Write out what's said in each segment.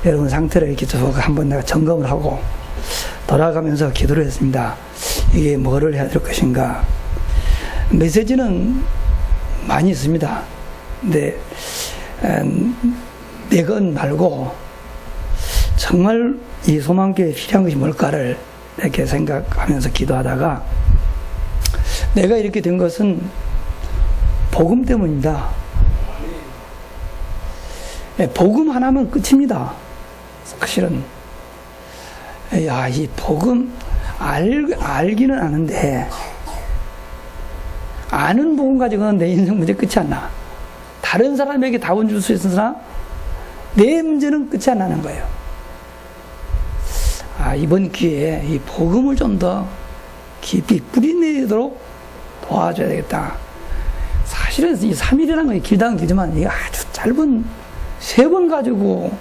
여러분 상태를 이렇게 쭉 한번 내가 점검을 하고 돌아가면서 기도를 했습니다. 이게 뭐를 해야 될 것인가. 메시지는 많이 있습니다. 근데 내 것 말고 정말 이 소망교회에 필요한 것이 뭘까를 이렇게 생각하면서 기도하다가 내가 이렇게 된 것은 복음 때문입니다. 복음 하나면 끝입니다. 사실은 이 복음 알기는 아는데 아는 복음 가지고는 내 인생 문제 끝이 안 나. 다른 사람에게 답은 줄 수 있으나 내 문제는 끝이 안 나는 거예요. 이번 기회에 이 복음을 좀 더 깊이 뿌리내도록 도와줘야 되겠다. 사실은 이 3일이라는 게 길다는 길지만 이게 아주 짧은 3번 가지고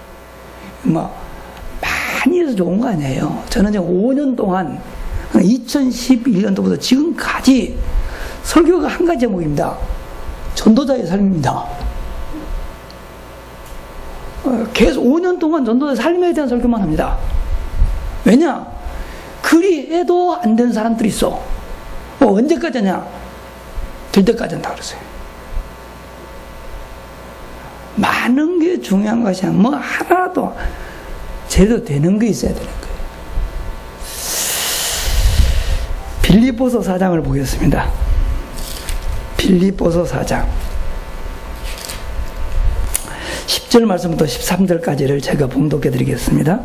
많이 해서 좋은 거 아니에요. 저는 이제 5년 동안 2011년도부터 지금까지 설교가 한 가지 제목입니다. 전도자의 삶입니다. 계속 5년 동안 전도자의 삶에 대한 설교만 합니다. 왜냐? 그리 해도 안 되는 사람들이 있어. 언제까지 하냐? 될 때까지 한다 그랬어요. 많은 게 중요한 것이 아니라 하나도 제대로 되는 게 있어야 되는 거예요. 빌립보서 4장을 보겠습니다. 빌립보서 4장 10절 말씀부터 13절까지를 제가 봉독해 드리겠습니다.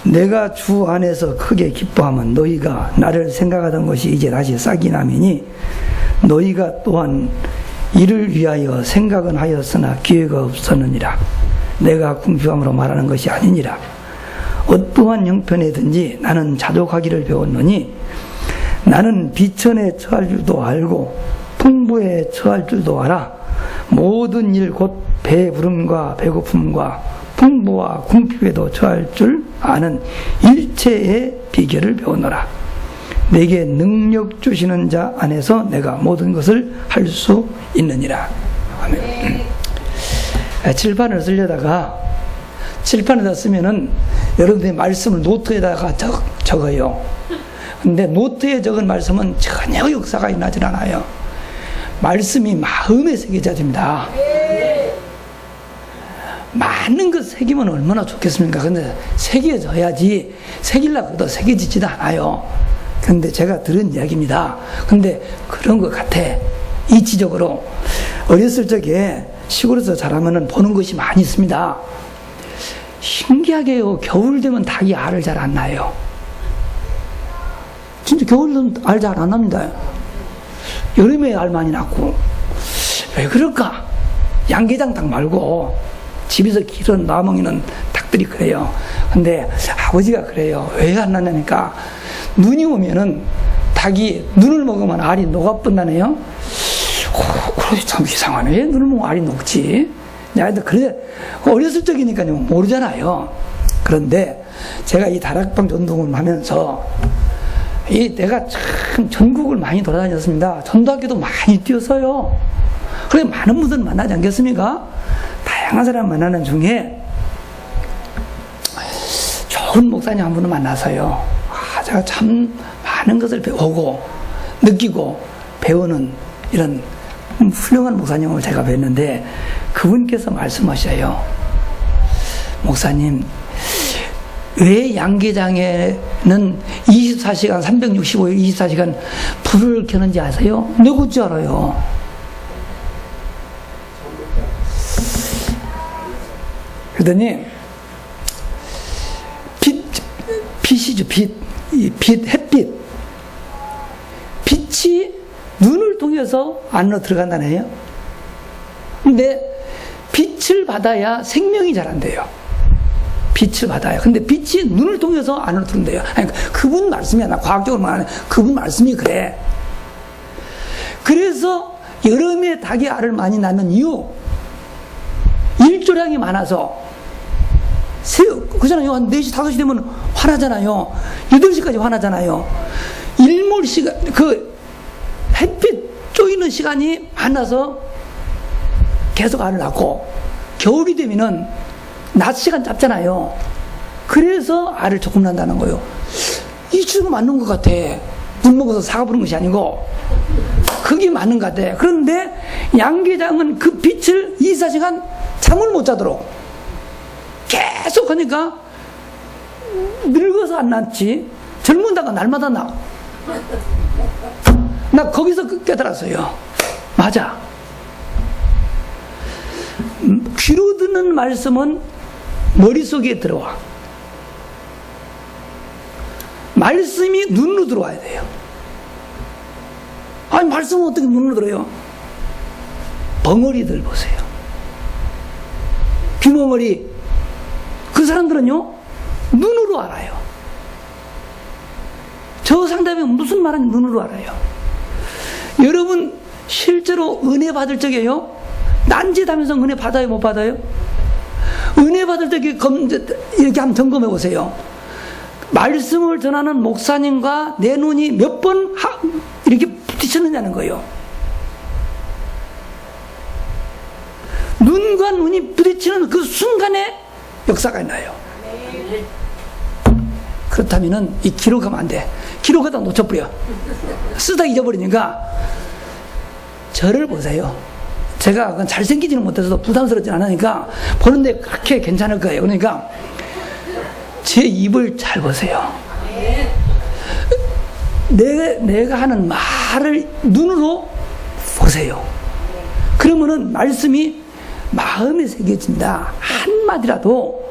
내가 주 안에서 크게 기뻐하면 너희가 나를 생각하던 것이 이제 다시 싹이 나미니 너희가 또한 이를 위하여 생각은 하였으나 기회가 없었느니라. 내가 궁핍함으로 말하는 것이 아니니라. 어떠한 형편에든지 나는 자족하기를 배웠노니 나는 비천에 처할 줄도 알고 풍부에 처할 줄도 알아. 모든 일 곧 배부름과 배고픔과 풍부와 궁핍에도 처할 줄 아는 일체의 비결을 배우노라. 내게 능력 주시는 자 안에서 내가 모든 것을 할 수 있느니라. 아멘. 칠판을 쓰려다가 칠판에다 쓰면은 여러분들이 말씀을 노트에다가 적어요. 근데 노트에 적은 말씀은 전혀 역사가 일어나질 않아요. 말씀이 마음에 새겨져야 됩니다. 많은 것 새기면 얼마나 좋겠습니까? 근데 새겨져야지, 새기려고 해도 새겨지지도 않아요. 근데 제가 들은 이야기입니다. 근데 그런 것 같아. 이치적으로. 어렸을 적에 시골에서 자라면은 보는 것이 많이 있습니다. 신기하게요. 겨울 되면 닭이 알을 잘 안 낳아요. 진짜 겨울 되면 알 잘 안 납니다. 여름에 알 많이 낳고. 왜 그럴까? 양계장 닭 말고 집에서 기른 나먹이는 닭들이 그래요. 근데 아버지가 그래요. 왜 안 낳냐니까 눈이 오면은 닭이 눈을 먹으면 알이 녹아본다네요. 그래서 참 이상하네. 왜 눈을 먹으면 알이 녹지? 그런데 어렸을 적이니까 모르잖아요. 그런데 제가 이 다락방 전동을 하면서 내가 참 전국을 많이 돌아다녔습니다. 전도학교도 많이 뛰었어요. 그래 많은 분들 만나지 않겠습니까? 다양한 사람 만나는 중에 좋은 목사님 한 분을 만나서요. 제가 참 많은 것을 배우고 느끼고 배우는 이런 훌륭한 목사님을 제가 뵀는데 그분께서 말씀하셔요. 목사님, 왜 양계장에는 24시간 365일 24시간 불을 켜는지 아세요? 네, 그지 알아요. 그러더니 빛이죠. 햇빛. 빛이 눈을 통해서 안으로 들어간다는 거예요. 근데 빛을 받아야 생명이 잘 안 돼요. 빛을 받아요. 근데 빛이 눈을 통해서 안으로 들어온대요. 아니, 그분 말씀이 아니라 과학적으로 말하는 그분 말씀이 그래. 그래서 여름에 닭이 알을 많이 낳는 이유, 일조량이 많아서 그잖아요. 한 4시, 5시 되면 화나잖아요. 8시까지 화나잖아요. 일몰 시간, 햇빛 쪼이는 시간이 많아서 계속 알을 낳고, 겨울이 되면은 낮 시간 짧잖아요. 그래서 알을 조금 난다는 거예요. 이 주가 맞는 것 같아. 물 먹어서 사과 부는 것이 아니고 그게 맞는 것 같아. 그런데 양계장은 그 빛을 24시간 잠을 못 자도록 계속 하니까 늙어서 안 났지 젊은다가 날마다 나. 나 거기서 깨달았어요. 맞아. 귀로 듣는 말씀은 머릿속에 들어와. 말씀이 눈으로 들어와야 돼요. 아니 말씀은 어떻게 눈으로 들어요? 벙어리들 보세요. 귀멍어리. 그 사람들은요 눈으로 알아요. 저 상대방이 무슨 말인지 눈으로 알아요. 여러분 실제로 은혜 받을 적에요 딴짓하면서 은혜 받아요 못 받아요? 은혜 받을 때 이렇게 한번 점검해 보세요. 말씀을 전하는 목사님과 내 눈이 몇 번 이렇게 부딪혔느냐는 거예요. 눈과 눈이 부딪히는 그 순간에 역사가 나요. 그렇다면은 이 기록하면 안 돼. 기록하다 놓쳐버려. 쓰다 잊어버리니까 저를 보세요. 제가 잘생기지는 못해서 부담스럽지 않으니까 보는데 그렇게 괜찮을 거예요. 그러니까 제 입을 잘 보세요. 내가 하는 말을 눈으로 보세요. 그러면은 말씀이 마음에 새겨진다. 한마디라도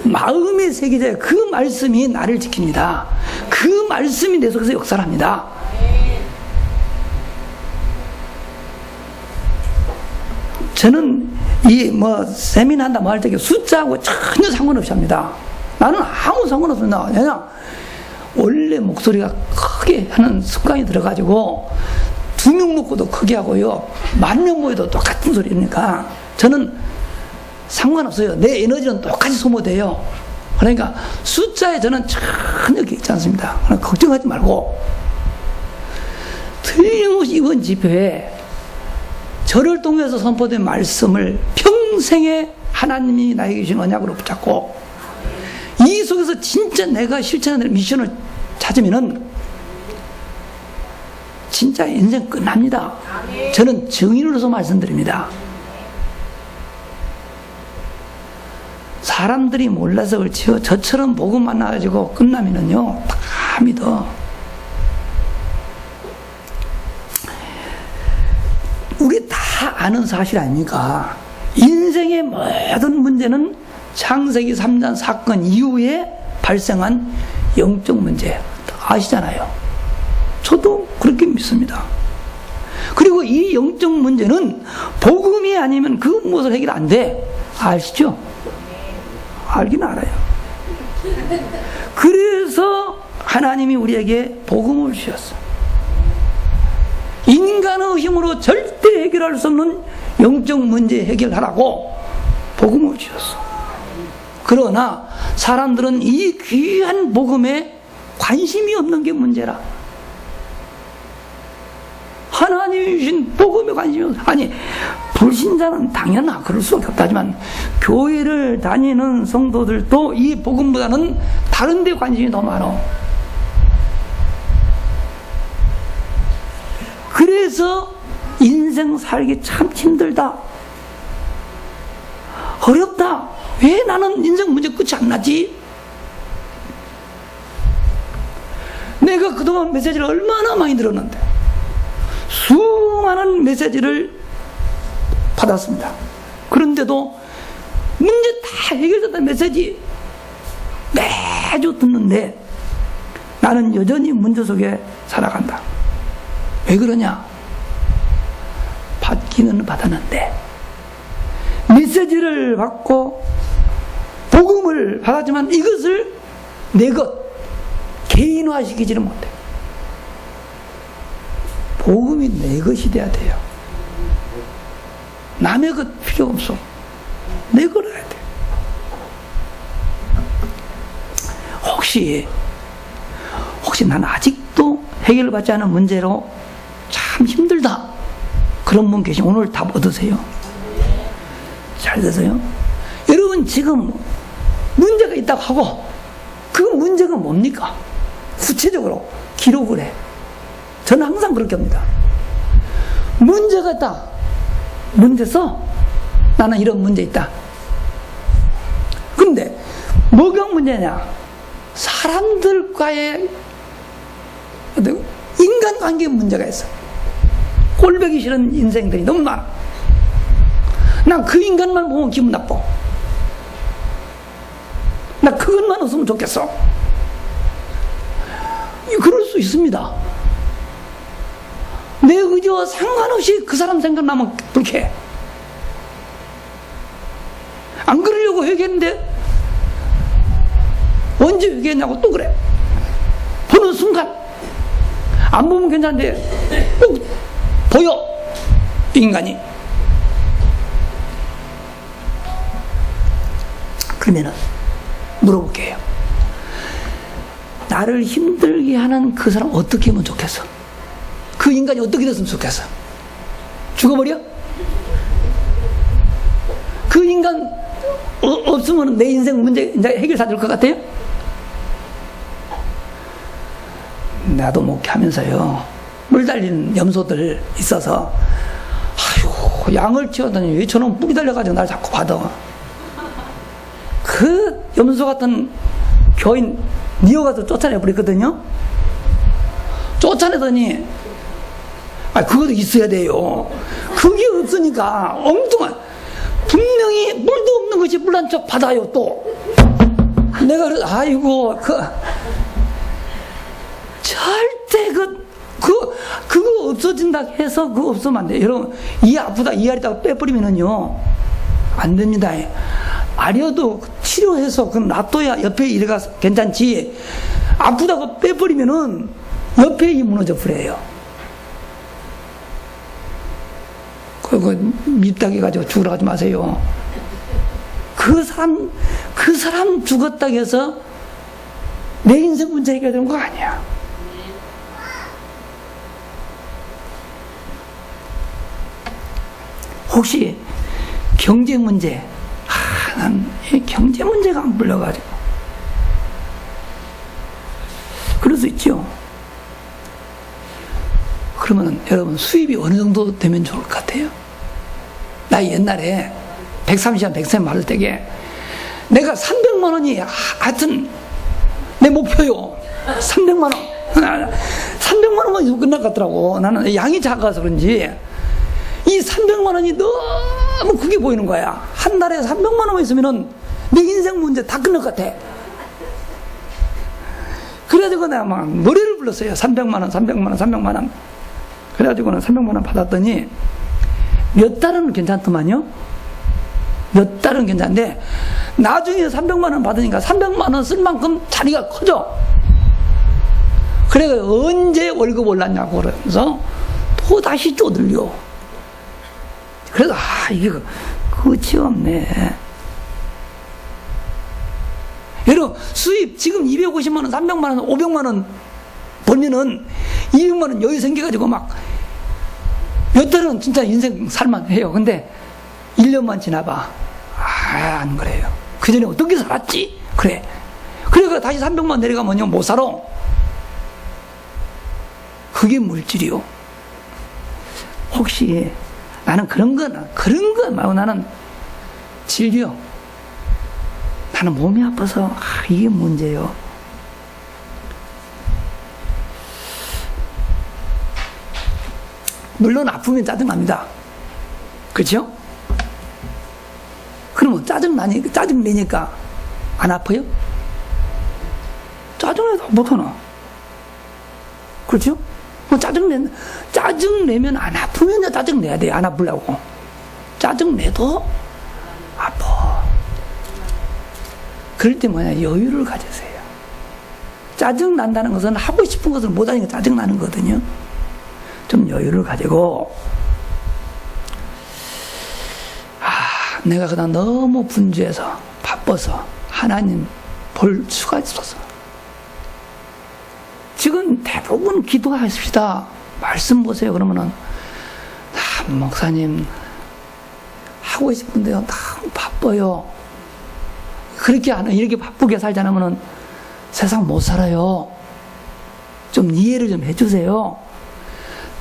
마음에 새겨져야 그 말씀이 나를 지킵니다. 그 말씀이 내 속에서 역사를 합니다. 저는 이 세미나 한다 할 때 숫자하고 전혀 상관없이 합니다. 나는 아무 상관없습니다. 그냥 원래 목소리가 크게 하는 습관이 들어가지고 2명 먹고도 크게 하고요. 10,000명 모여도 똑같은 소리니까 저는 상관없어요. 내 에너지는 똑같이 소모돼요. 그러니까 숫자에 저는 전혀 있지 않습니다. 그러니까 걱정하지 말고 틀림없이 이번 집회에 저를 통해서 선포된 말씀을 평생에 하나님이 나에게 주신 언약으로 붙잡고 이 속에서 진짜 내가 실천하는 미션을 찾으면은 진짜 인생 끝납니다. 저는 증인으로서 말씀드립니다. 사람들이 몰라서 그렇지요. 저처럼 복음 만나가지고 끝나면은요 다 믿어. 우리 다 아는 사실 아닙니까? 인생의 모든 문제는 창세기 3장 사건 이후에 발생한 영적 문제 다 아시잖아요. 저도 그렇게 믿습니다. 그리고 이 영적 문제는 복음이 아니면 그 무엇을 해결 안 돼. 아시죠? 알긴 알아요. 그래서 하나님이 우리에게 복음을 주셨어. 인간의 힘으로 절대 해결할 수 없는 영적 문제 해결하라고 복음을 주셨어. 그러나 사람들은 이 귀한 복음에 관심이 없는 게 문제라. 하나님이 주신 복음에 관심이 없어. 아니 불신자는 당연히 그럴 수밖에 없다지만 교회를 다니는 성도들도 이 복음보다는 다른 데 관심이 더 많아. 그래서 인생 살기 참 힘들다, 어렵다. 왜 나는 인생 문제 끝이 안 나지? 내가 그동안 메시지를 얼마나 많이 들었는데 수많은 메시지를 받았습니다. 그런데도 문제 다 해결됐다는 메시지 매주 듣는데 나는 여전히 문제 속에 살아간다. 왜 그러냐? 받기는 받았는데 메시지를 받고 복음을 받았지만 이것을 내 것 개인화시키지는 못해. 복음이 내 것이 돼야 돼요. 남의 것 필요 없어. 내 걸 해야 돼. 혹시 난 아직도 해결받지 않은 문제로 참 힘들다, 그런 분 계시면 오늘 답 얻으세요. 잘 되세요? 여러분 지금 문제가 있다고 하고 그 문제가 뭡니까? 구체적으로 기록을 해. 저는 항상 그렇게 합니다. 문제가 있다. 문제 써. 나는 이런 문제 있다. 그런데 뭐가 문제냐? 사람들과의 인간관계에 문제가 있어. 꼴보기 싫은 인생들이 너무 많아. 난 그 인간만 보면 기분 나빠. 나 그것만 없으면 좋겠어. 그럴 수 있습니다. 내 의지와 상관없이 그 사람 생각나면 불쾌해. 안 그러려고 회개했는데 언제 회개했냐고 또 그래. 보는 순간 안 보면 괜찮은데 꼭 보여. 인간이. 그러면은 물어볼게요. 나를 힘들게 하는 그 사람 어떻게 하면 좋겠어? 그 인간이 어떻게 됐으면 좋겠어? 죽어버려? 그 인간 없으면 내 인생 문제 이제 해결사 될 것 같아요? 나도 목회하면서요, 물 달리는 염소들 있어서, 아이고, 양을 치웠더니 왜 저놈 뿔이 달려가지고 날 자꾸 받아. 그 염소 같은 교인 니어가서 쫓아내버렸거든요. 쫓아내더니, 그것도 있어야 돼요. 그게 없으니까 엉뚱한, 분명히 물도 없는 것이 물난 척 받아요. 또 내가 아이고, 절대 그거 없어진다 해서 그거 없으면 안 돼. 여러분, 이 아프다 이 알이다가 빼버리면은요 안 됩니다. 아려도 치료해서 그 놔둬야 옆에 이래가 괜찮지. 아프다고 빼버리면은 옆에 이 무너져 버려요. 그거 밉다게 가지고 죽으러 가지 마세요. 그 사람 죽었다고 해서 내 인생 문제 해결되는 거 아니야. 혹시 경제 문제, 난 경제 문제가 안 불려가지고 그럴 수 있죠. 그러면 여러분 수입이 어느 정도 되면 좋을 것 같아요? 나 옛날에 130만 100만 받을 때게 내가 300만 원이 하여튼 내 목표요. 300만 원. 300만 원만 있으면 끝날 것 같더라고. 나는 양이 작아서 그런지 이 300만 원이 너무 크게 보이는 거야. 한 달에 300만 원만 있으면은 내 인생 문제 다 끝날 것 같아. 그래가지고 내가 막 노래를 불렀어요. 300만 원, 300만 원, 300만 원. 그래가지고는 300만 원 받았더니 몇 달은 괜찮더만요. 몇 달은 괜찮은데 나중에 300만 원 받으니까 300만 원 쓸 만큼 자리가 커져. 그래가 언제 월급 올랐냐고 그러면서 또 다시 쪼들려. 그래서 이게 끝이 없네. 여러분 수입 지금 250만 원, 300만 원, 500만 원 벌면은 200만 원 여유 생겨가지고 막 몇 달은 진짜 인생 살만해요. 근데 1년만 지나봐. 안 그래요. 그 전에 어떻게 살았지? 그래. 그래가 다시 300만 내려가면요 못 살아. 그게 물질이요. 혹시 나는 그런 거 말고 나는 질병, 나는 몸이 아파서 이게 문제요. 물론 아프면 짜증납니다. 그렇죠? 그러면 짜증내니까 안 아파요? 짜증내도 못하나? 그렇죠? 짜증내면 안 아프면 짜증내야 돼. 안 아프려고. 짜증내도 아파. 그럴 때 여유를 가지세요. 짜증난다는 것은 하고 싶은 것을 못하니까 짜증나는 거거든요. 좀 여유를 가지고, 내가 그냥 너무 분주해서 바빠서 하나님 볼 수가 없어서. 지금 대부분 기도하십시다. 말씀 보세요. 그러면은 목사님 하고 싶은데요 너무 바빠요. 그렇게 하는, 이렇게 바쁘게 살지 않으면 세상 못 살아요. 좀 이해를 좀 해주세요.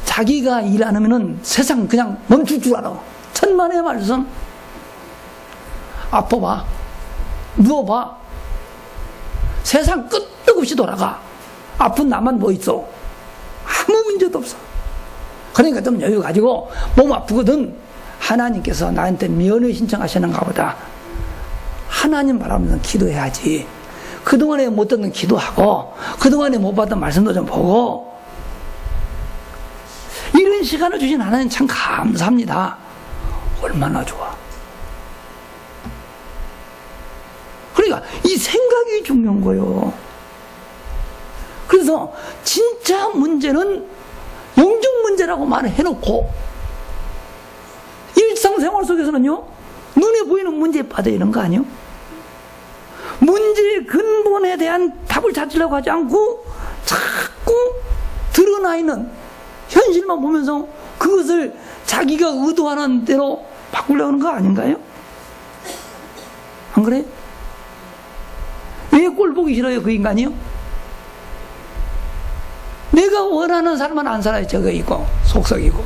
자기가 일 안 하면은 세상 그냥 멈출 줄 알아. 천만의 말씀. 아파봐. 누워봐. 세상 끄떡없이 돌아가. 아픈 나만 뭐 있어? 아무 문제도 없어. 그러니까 좀 여유 가지고 몸 아프거든. 하나님께서 나한테 면회 신청하시는가 보다. 하나님 바라면서 기도해야지. 그동안에 못 듣는 기도하고 그동안에 못 받은 말씀도 좀 보고, 이런 시간을 주신 하나님 참 감사합니다. 얼마나 좋아. 그러니까 이 생각이 중요한 거예요. 그래서 진짜 문제는 영적 문제라고 말을 해놓고, 일상생활 속에서는요, 눈에 보이는 문제에 빠져 있는 거 아니에요? 문제의 근본에 대한 답을 찾으려고 하지 않고 자꾸 드러나 있는 현실만 보면서 그것을 자기가 의도하는 대로 바꾸려고 하는 거 아닌가요? 안 그래요? 왜 꼴 보기 싫어요, 그 인간이요? 내가 원하는 삶은 안 살아요. 저거 있고 속썩이고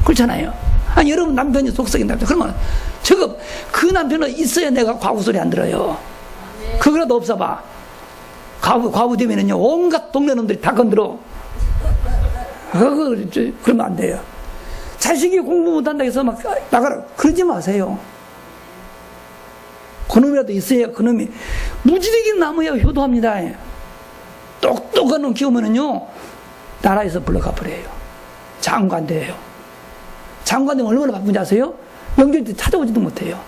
그렇잖아요. 아니, 여러분 남편이 속썩인다 그러면 저거 그 남편은 있어야 내가 과부 소리 안 들어요. 그거라도 없어봐. 과부 되면은요 온갖 동네 놈들이 다 건들어. 그러면 안 돼요. 자식이 공부 못한다 해서 막 나가라 그러지 마세요. 그놈이라도 있어야 그놈이 무지르게 남아야 효도합니다. 똑똑한 놈 키우면은요 나라에서 불러가 버려요. 장관 돼요. 장관 되면 얼마나 바쁜지 아세요? 명절 때 찾아오지도 못해요.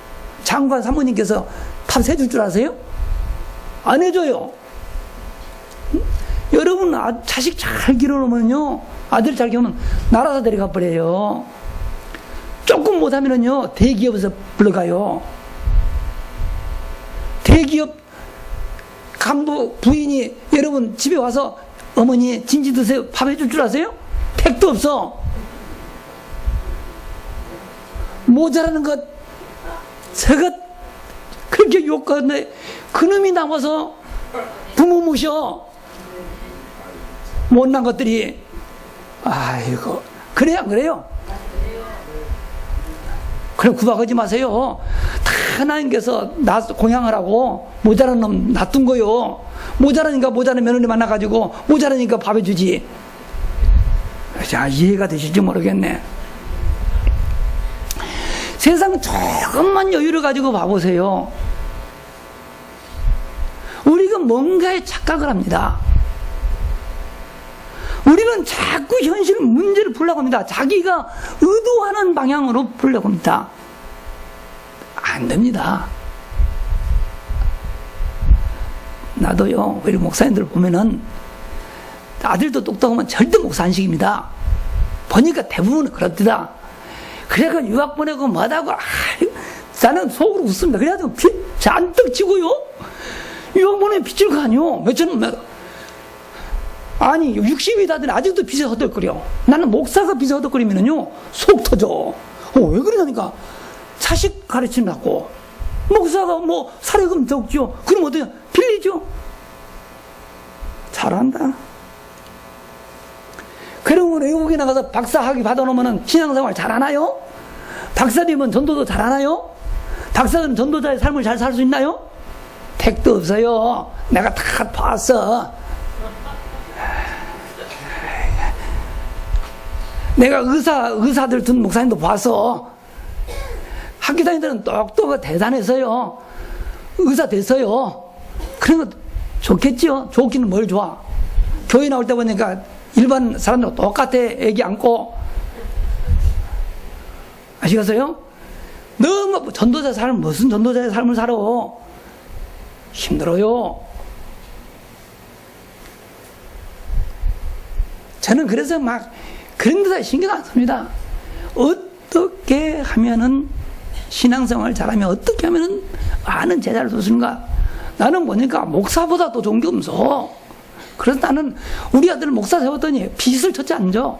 장관 사모님께서 밥 세줄 줄 아세요? 안 해줘요. 여러분 자식 잘 기르면요, 아들 잘 키우면 나라에서 데려가 버려요. 조금 못하면은요 대기업에서 불러가요. 대기업 간부 부인이 여러분 집에 와서 어머니 진지 드세요 밥 해줄 줄 아세요? 택도 없어. 모자라는 것 저것 그렇게 욕하는데 그놈이 나와서 부모 모셔. 못난 것들이. 아이고 그래요 안 그래요? 그럼 구박하지 마세요. 다 하나님께서 나 공양을 하고 모자란 놈 놔둔 거요. 모자라니까 모자란 며느리 만나가지고 모자라니까 밥 해주지. 자, 이해가 되실지 모르겠네. 세상 조금만 여유를 가지고 봐보세요. 우리가 뭔가에 착각을 합니다. 우리는 자꾸 현실 문제를 풀려고 합니다. 자기가 의도하는 방향으로 풀려고 합니다. 안 됩니다. 나도요, 우리 목사님들 보면은 아들도 똑똑하면 절대 목사 안 시킵니다. 보니까 대부분은 그렇더라. 그래가 유학 보내고 뭐하다고, 나는 속으로 웃습니다. 그래가지고 빚 잔뜩 지고요. 유학 보내면 빚질 거 아니요. 몇천원, 아니 60이 다더니 아직도 빚에 허덕거려. 나는 목사가 빚에 허덕거리면은요 속 터져. 왜 그러냐니까 자식 가르치려고. 목사가 뭐 사례금 적죠. 그럼 어때요? 빌리죠. 잘한다. 그러면 외국에 나가서 박사 학위 받아놓으면 신앙생활 잘하나요? 박사 되면 전도도 잘하나요? 박사는 전도자의 삶을 잘 살 수 있나요? 택도 없어요. 내가 다 봤어. 내가 의사들 둔 목사님도 봐서 학교 다니는 데는 똑똑하고 대단해서요. 의사 됐어요. 그런 거 좋겠지요. 좋기는 뭘 좋아. 교회 나올 때 보니까 일반 사람들하고 똑같아. 애기 안고. 아시겠어요? 너무 전도자 삶, 무슨 전도자의 삶을 살아. 힘들어요. 저는 그래서 막 그런 데다 신경 안 씁니다. 어떻게 하면은 신앙생활 잘하면 어떻게 하면은 많은 제자를 두는가. 나는 보니까 목사보다 더 좋은 게 없어. 그래서 나는 우리 아들 목사 세웠더니 빚을 쳤지 않죠.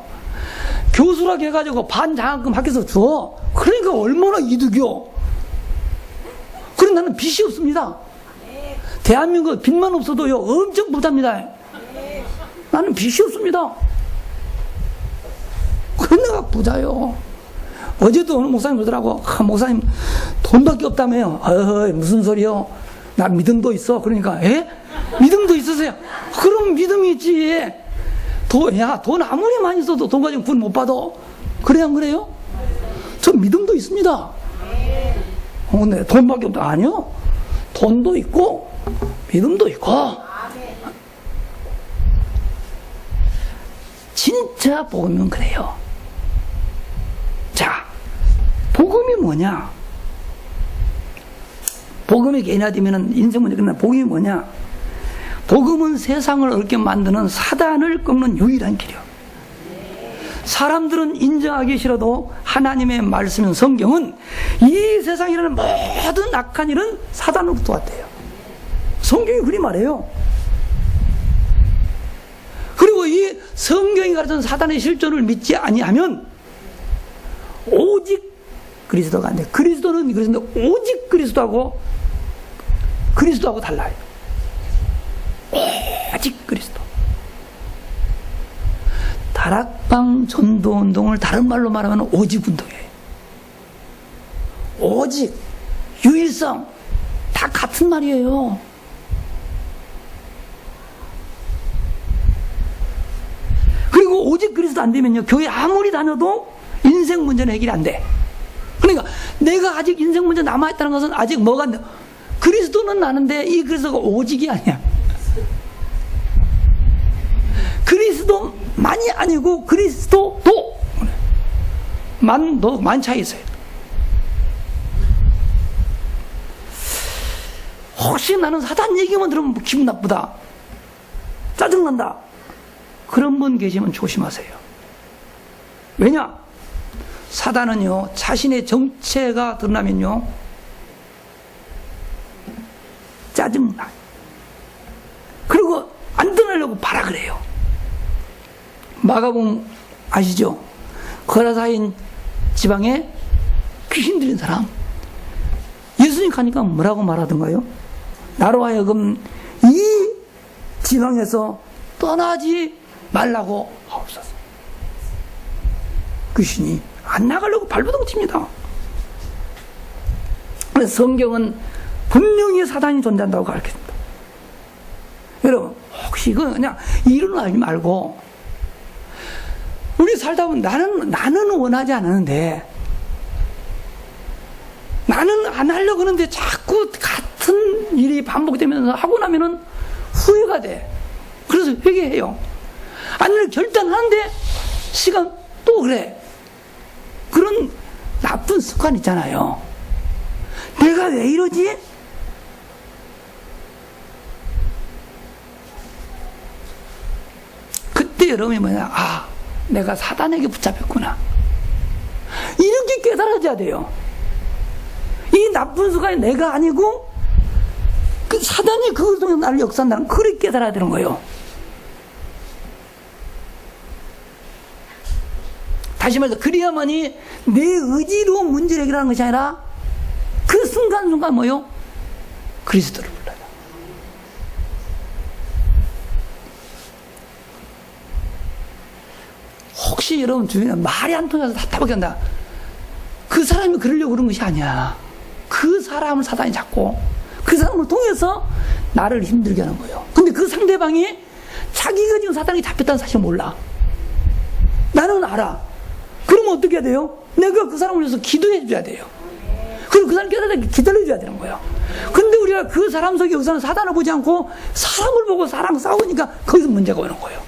교수라고 해가지고 반장학금 학교에서 줘. 그러니까 얼마나 이득이요. 그럼 나는 빚이 없습니다. 대한민국 빚만 없어도요 엄청 부자입니다. 나는 빚이 없습니다. 그래 내가 부자요. 어제도 어느 목사님 그러더라고. 목사님 돈밖에 없다며요. 무슨 소리요? 나 믿음도 있어. 그러니까 믿음도 있으세요? 그럼 믿음이 있지. 돈 아무리 많이 써도 돈 가지고 구원 못 받아. 그래 안 그래요? 저 믿음도 있습니다. 근데 돈밖에 없다. 아니요. 돈도 있고 믿음도 있고. 진짜 복음은 그래요. 자, 복음이 뭐냐? 복음이 개인화되면 인생 문제 끝나. 복음이 뭐냐? 복음은 세상을 어렵게 만드는 사단을 꺾는 유일한 길이요. 사람들은 인정하기 싫어도 하나님의 말씀인 성경은 이 세상이라는 모든 악한 일은 사단으로부터 왔대요. 성경이 그리 말해요. 그리고 이 성경이 가르치는 사단의 실존을 믿지 아니하면 오직 그리스도가 안 돼. 그리스도는 그리스도인데 오직 그리스도하고 달라요. 오직 그리스도. 다락방 전도운동을 다른 말로 말하면 오직 운동이에요. 오직, 유일성 다 같은 말이에요. 그리고 오직 그리스도 안 되면요 교회 아무리 다녀도 인생 문제는 해결이 안 돼. 그러니까 내가 아직 인생 문제 남아있다는 것은 아직 뭐가 안 돼. 그리스도는 나는데 이 그리스도가 오직이 아니야. 그리스도만이 아니고 그리스도도 만 차이 있어요. 혹시 나는 사단 얘기만 들으면 기분 나쁘다, 짜증난다, 그런 분 계시면 조심하세요. 왜냐? 사단은요 자신의 정체가 드러나면요 짜증나. 그리고 안 드러나려고 발악을 해요. 마가복음 아시죠? 거라사인 지방에 귀신 들린 사람, 예수님 가니까 뭐라고 말하던가요? 나로 하여금 이 지방에서 떠나지 말라고 하옵소서. 귀신이 안 나가려고 발버둥 칩니다. 그래서 성경은 분명히 사단이 존재한다고 가르칩니다. 여러분, 혹시 이거 그냥 이론을 알지 말고, 우리 살다 보면 나는 원하지 않았는데, 나는 안 하려고 하는데 자꾸 같은 일이 반복되면서 하고 나면은 후회가 돼. 그래서 회개해요. 아니면 결단하는데 시간 또 그래. 그런 나쁜 습관 있잖아요. 내가 왜 이러지? 그때 여러분이 뭐냐? 내가 사단에게 붙잡혔구나. 이렇게 깨달아져야 돼요. 이 나쁜 습관이 내가 아니고 그 사단이 그걸 통해서 나를 역사한다는, 그렇게 깨달아야 되는 거예요. 다시 말해서 그래야만이 내 의지로 문제를 해결하는 것이 아니라 그 순간순간 뭐요? 그리스도를 불러요. 혹시 여러분 주변에 말이 안 통해서 답답하게 한다, 그 사람이 그러려고 그런 것이 아니야. 그 사람을 사단이 잡고 그 사람을 통해서 나를 힘들게 하는 거예요. 근데 그 상대방이 자기가 지금 사단이 잡혔다는 사실을 몰라. 나는 알아. 그러면 어떻게 해야 돼요? 내가 그 사람을 위해서 기도해 줘야 돼요. 그리고 그 사람 깨달아 기다려 줘야 되는 거예요. 근데 우리가 그 사람 속에 우선 사단을 보지 않고 사람을 보고 사람 싸우니까 거기서 문제가 오는 거예요.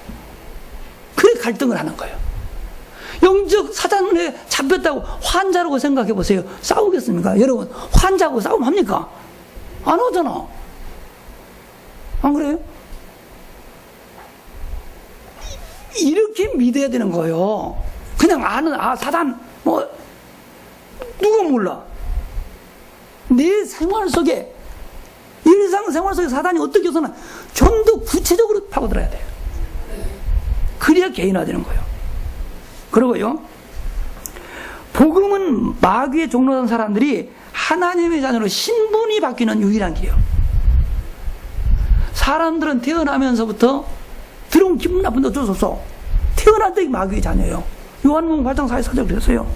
그래 갈등을 하는 거예요. 영적 사단에 잡혔다고 환자라고 생각해 보세요. 싸우겠습니까? 여러분, 환자하고 싸우면 합니까? 안 하잖아. 안 그래요? 이렇게 믿어야 되는 거예요. 그냥 아는, 사단, 누가 몰라. 내 생활 속에, 일상생활 속에 사단이 어떻게 해서는 좀 더 구체적으로 파고들어야 돼요. 그래야 개인화되는 거예요. 그리고요, 복음은 마귀의 종로된 사람들이 하나님의 자녀로 신분이 바뀌는 유일한 길이에요. 사람들은 태어나면서부터 들어온 기분 나쁜데 어쩔 수 없어. 태어날 때 마귀의 자녀예요. 요한복음 8장 44절 그랬어요.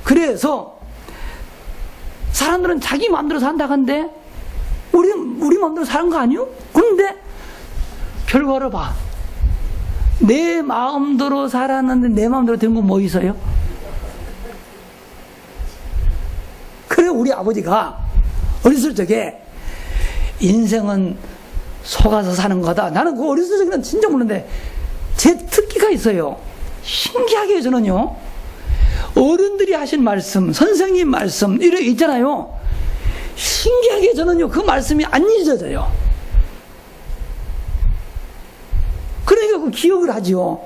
그래서 사람들은 자기 마음대로 산다고 하는데 우리 마음대로 사는 거 아니요? 근데 결과를 봐. 내 마음대로 살았는데 내 마음대로 된 건 뭐 있어요? 그래 우리 아버지가 어렸을 적에 인생은 속아서 사는 거다. 나는 그 어렸을 적에는 진짜 모르는데 제 특기가 있어요. 신기하게 저는요, 어른들이 하신 말씀, 선생님 말씀 이런 있잖아요. 신기하게 저는요 그 말씀이 안 잊어져요. 그러니까 그 기억을 하지요.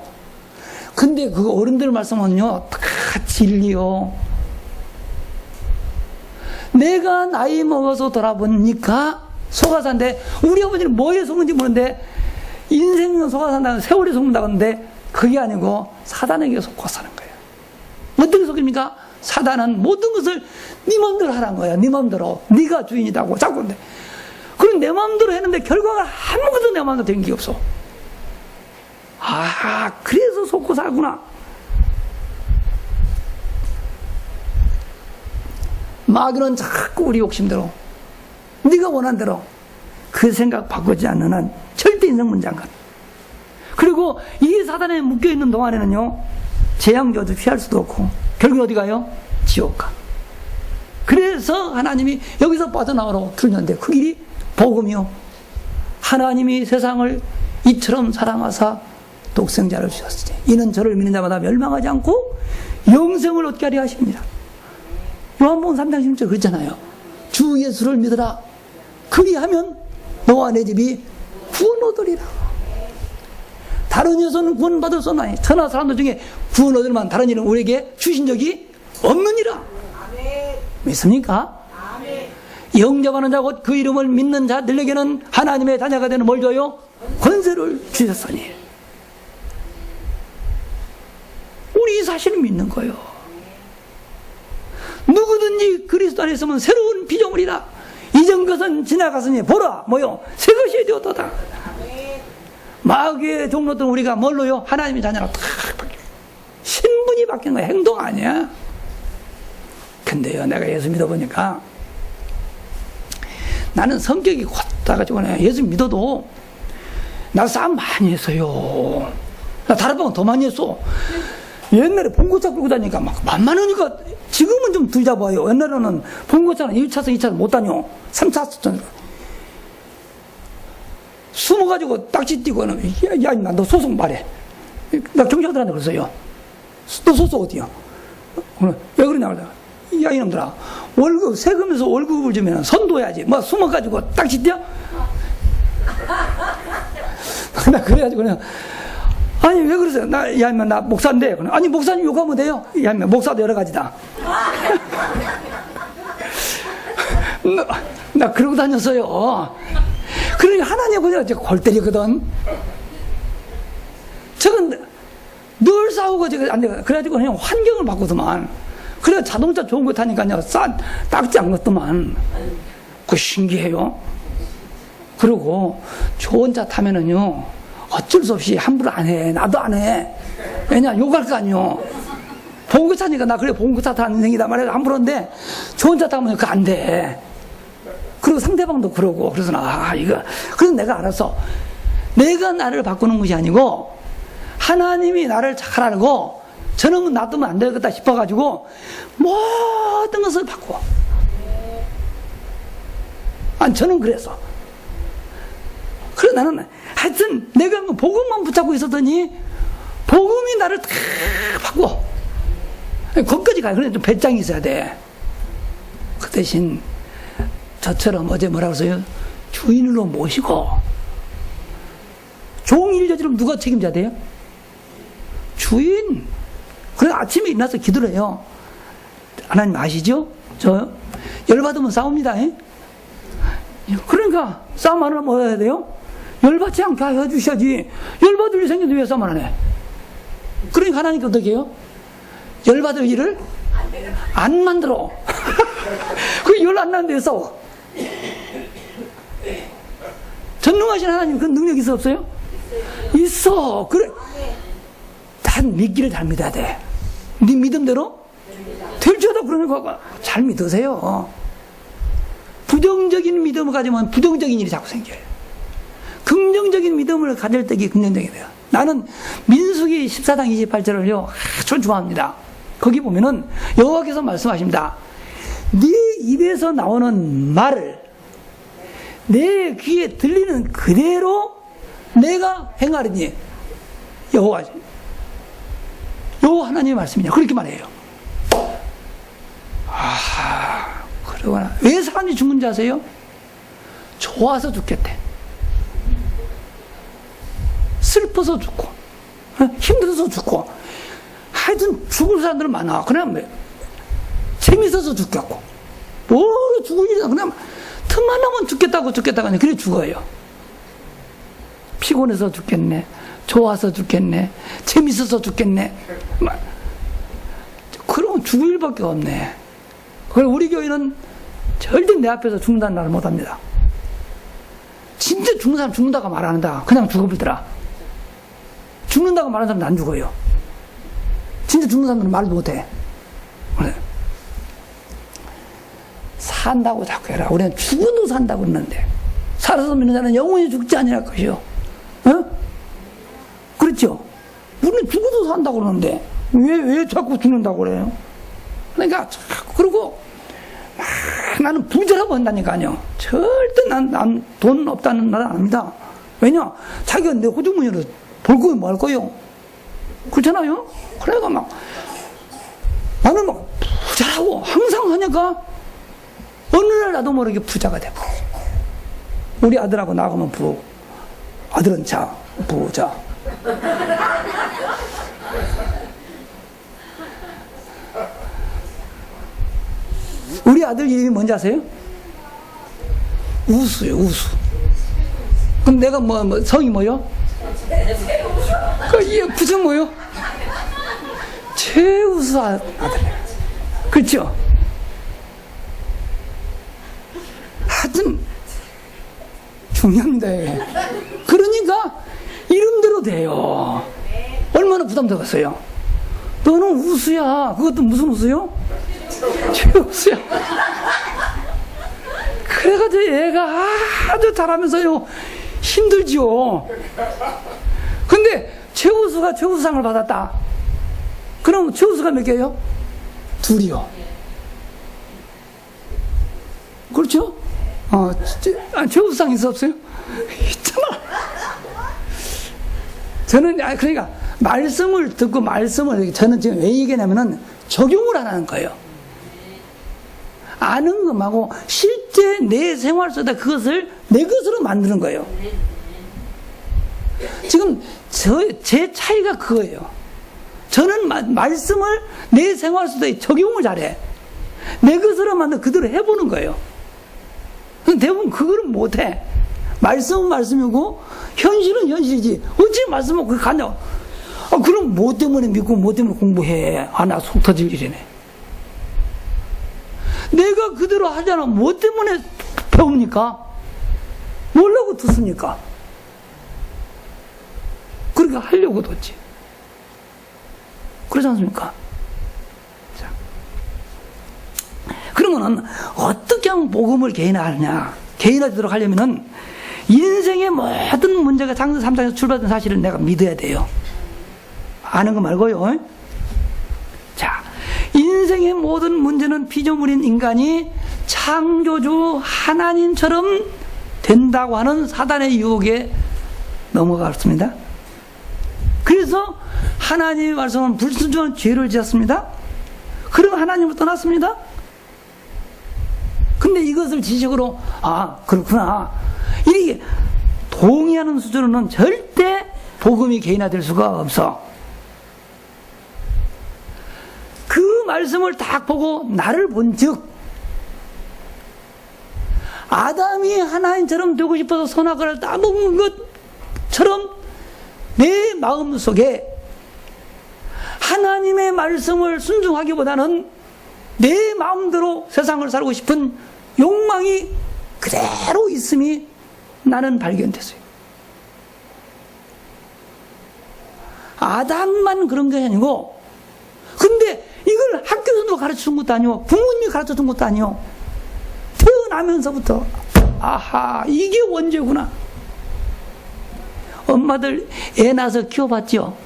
근데 그 어른들 말씀은요 다 진리요. 내가 나이 먹어서 돌아보니까 속아산데, 우리 아버지는 뭐에 속는지 모르는데 인생은 속아산다는 세월에 속는다고 하는데 그게 아니고 사단에게 속고 사는 거예요. 어떻게 속입니까? 사단은 모든 것을 네 마음대로 하라는 거야. 네 마음대로. 네가 주인이라고 자꾸. 근데 그럼 내 마음대로 했는데 결과가 아무것도 내 마음대로 된 게 없어. 아, 그래서 속고 살구나. 마귀는 자꾸 우리 욕심대로, 네가 원하는 대로, 그 생각 바꾸지 않는 한 절대 인생 문제 안 가. 그리고 이 사단에 묶여있는 동안에는요 재앙조도 피할 수도 없고 결국 어디 가요? 지옥 가. 그래서 하나님이 여기서 빠져나오라고 그러는데 그 길이 복음이요. 하나님이 세상을 이처럼 사랑하사 독생자를 주셨으니 이는 저를 믿는 자마다 멸망하지 않고 영생을 얻게 하려 하십니다. 요한복음 3장 16절 그랬잖아요. 주 예수를 믿으라. 그리하면 너와 내 집이 구원 얻으리라. 다른 예수는 구원 받을 수 없나니 천하 사람들 중에 구원 얻을 만한 다른 일은 우리에게 주신 적이 없느니라. 믿습니까? 영접하는 자 곧 그 이름을 믿는 자들에게는 하나님의 자녀가 되는 뭘 줘요? 권세를 주셨으니. 우리 이 사실을 믿는 거예요. 누구든지 그리스도 안에 있으면 새로운 피조물이다. 이전 것은 지나갔으니 보라 뭐요? 새 것이 되었도다. 마귀의 종로들은 우리가 뭘로요? 하나님의 자녀로 탁 바뀌어요. 신분이 바뀌는 거야. 행동 아니야. 근데요 내가 예수 믿어보니까 나는 성격이 곧다가지고 예수 믿어도 나 싸움 많이 했어요. 나 다른 더 많이 했어. 옛날에 봉고차 끌고 다니니까 막 만만하니까 지금은 좀 덜 잡아요. 옛날에는 봉고차는 1차선 2차선 못 다녀. 3차선 숨어가지고 딱지 띄고는 야 너 소속 말해. 나 경찰들한테 그랬어요. 너 소속 어디야? 왜 그러냐 그러다. 야 이놈들아, 월급 세금에서 월급을 주면 선도해야지. 뭐 숨어가지고 딱지 띄어? 나 그래가지고 그냥 아니 왜 그러세요? 나 목사인데. 아니 목사님 욕하면 돼요. 야 목사도 여러 가지다. 나 그러고 다녔어요. 그러니 하나님 보니까 골 때리거든. 저건 늘 싸우고 저거 안 돼. 그래가지고 그냥 환경을 바꾸더만. 그래 자동차 좋은 거 타니까요 딱지 안 걷더만. 그거 신기해요. 그리고 좋은 차 타면은요 어쩔 수 없이 함부로 안 해. 나도 안 해. 왜냐 욕할 거 아니요. 봉고 차니까 나 그래 봉고 차 타는 인생이다 말해서 함부로 하는데 좋은 차 타면 그거 안 돼. 그리고 상대방도 그러고. 그래서 그래서 내가 알았어. 내가 나를 바꾸는 것이 아니고 하나님이 나를 잘 알고 저놈은 놔두면 안 되겠다 싶어가지고 모든 것을 바꿔. 아니 저는 그래서. 그래 나는 하여튼 내가 복음만 붙잡고 있었더니 복음이 나를 다 바꿔. 거기까지 가요. 그래 좀 배짱이 있어야 돼. 그 대신 저처럼 어제 뭐라고 했어요? 주인으로 모시고 종일 저지르면 누가 책임져야 돼요? 주인. 그래 아침에 일어나서 기도를 해요. 하나님 아시죠? 저 열받으면 싸웁니다. 에? 그러니까 싸움 안 하면 뭐 해야 돼요? 열받지 않게 해주셔야지. 열받을 일 생겼는데 왜 싸움 안 해? 그러니까 하나님께 어떻게 해요? 열받을 일을 안 만들어. 그 열 안 나는데 왜 싸워? 전능하신 하나님 그 능력 있어 없어요? 있어. 그래. 단 믿기를 잘 믿어야 돼. 네 믿음대로 될지어다. 그러니까 잘 믿으세요. 부정적인 믿음을 가지면 부정적인 일이 자꾸 생겨요. 긍정적인 믿음을 가질 때가 긍정적이 돼요. 나는 민수기 14장 28절을요 아주 좋아합니다. 거기 보면은 여호와께서 말씀하십니다. 네 입에서 나오는 말을 내 귀에 들리는 그대로 내가 행하리니. 여호와 하나님의 말씀이냐 그렇게 말해요. 그러거나 왜 사람이 죽는지 아세요? 좋아서 죽겠대. 슬퍼서 죽고 힘들어서 죽고 하여튼 죽을 사람들은 많아. 그냥 재밌어서 죽겠고 뭐 죽을 일이야. 그냥 틈만 나면 죽겠다고 그냥 그래 죽어요. 피곤해서 죽겠네, 좋아서 죽겠네, 재밌어서 죽겠네. 그러면 죽을 일밖에 없네. 그래서 우리 교회는 절대 내 앞에서 죽는다는 말을 못합니다. 진짜 죽는 사람 죽는다고 말 안 한다. 그냥 죽어버리더라. 죽는다고 말하는 사람은 안 죽어요. 진짜 죽는 사람들은 말도 못해. 그래. 산다고 자꾸 해라. 우리는 죽어도 산다고 그러는데 살아서 믿는 자는 영원히 죽지 아니할 것이요. 어? 그렇죠? 우리는 죽어도 산다고 그러는데 왜 자꾸 죽는다고 그래요? 그러니까 그리고 나는 부자라고 한다니까요. 절대 난 돈 없다는 말은 안 합니다. 왜냐? 자기가 내 호주머니로 벌 거예요, 뭐 할 거예요? 그렇잖아요? 그래가 나는 부자라고 항상 하니까 어느 날 나도 모르게 부자가 되고. 우리 아들하고 나가면 아들은 부자. 우리 아들 이름이 뭔지 아세요? 우수요, 우수. 그럼 내가 성이 뭐요? 그 부정 뭐요? 최우수 아들. 그렇죠? 하여튼 중요합니다. 그러니까 이름대로 돼요. 얼마나 부담되겠어요? 너는 우수야. 그것도 무슨 우수요? 최우수야. 그래가지고 얘가 아주 잘하면서요 힘들지요. 근데 최우수가 최우수상을 받았다. 그럼 최우수가 몇 개예요? 2이요. 그렇죠? 최우수상 있어 없어요? 있잖아. 저는 그러니까 말씀을 듣고 저는 지금 왜 얘기하냐면은 적용을 안 하는 거예요. 아는 것하고 실제 내 생활 속에 그것을 내 것으로 만드는 거예요. 지금 제 차이가 그거예요. 저는 말씀을 내 생활 속에 적용을 잘해. 내 것으로 만들어 그대로 해보는 거예요. 대부분 그거를 못해. 말씀은 말씀이고 현실은 현실이지. 어찌 말씀은 그게 가냐. 그럼 뭐 때문에 믿고 뭐 때문에 공부해. 나 속 터질 일이네. 내가 그대로 하잖아. 뭐 때문에 배웁니까? 뭐라고 듣습니까? 그러니까 하려고 듣지. 그렇지 않습니까? 자. 그러면은 어떻게 하면 복음을 개인화하느냐? 개인화되도록 하려면은 인생의 모든 문제가 창세기 3장에서 출발된 사실을 내가 믿어야 돼요. 아는 거 말고요. 자, 인생의 모든 문제는 피조물인 인간이 창조주 하나님처럼 된다고 하는 사단의 유혹에 넘어갔습니다. 그래서 하나님의 말씀은 불순종한 죄를 지었습니다. 그럼 하나님을 떠났습니다. 근데 이것을 지식으로 그렇구나 이렇게 동의하는 수준으로는 절대 복음이 개인화될 수가 없어. 그 말씀을 딱 보고 나를 본즉 아담이 하나님처럼 되고 싶어서 선악과를 따먹은 것처럼 내 마음속에 하나님의 말씀을 순종하기보다는 내 마음대로 세상을 살고 싶은 욕망이 그대로 있음이 나는 발견됐어요. 아담만 그런 게 아니고, 근데 이걸 학교에서도 가르쳐준 것도 아니고 부모님이 가르쳐준 것도 아니고 태어나면서부터 아하, 이게 원죄구나. 엄마들 애 낳아서 키워봤죠?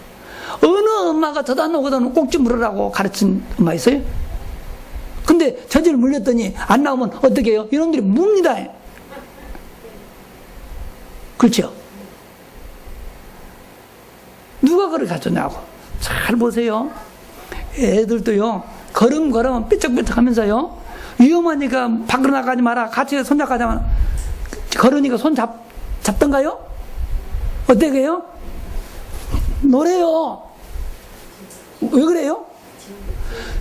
어느 엄마가 저다 오거든 꼭지 물으라고 가르친 엄마 있어요? 근데 저질 물렸더니 안 나오면 어떻게 해요? 이놈들이 묵니다. 그렇죠? 누가 그걸 가르쳤냐고. 잘 보세요. 애들도요, 걸음은 삐쩍삐쩍 하면서요, 위험하니까 밖으로 나가지 마라, 같이 손잡가자면 걸으니까 손 잡던가요? 어떻게 해요? 노래요. 왜 그래요?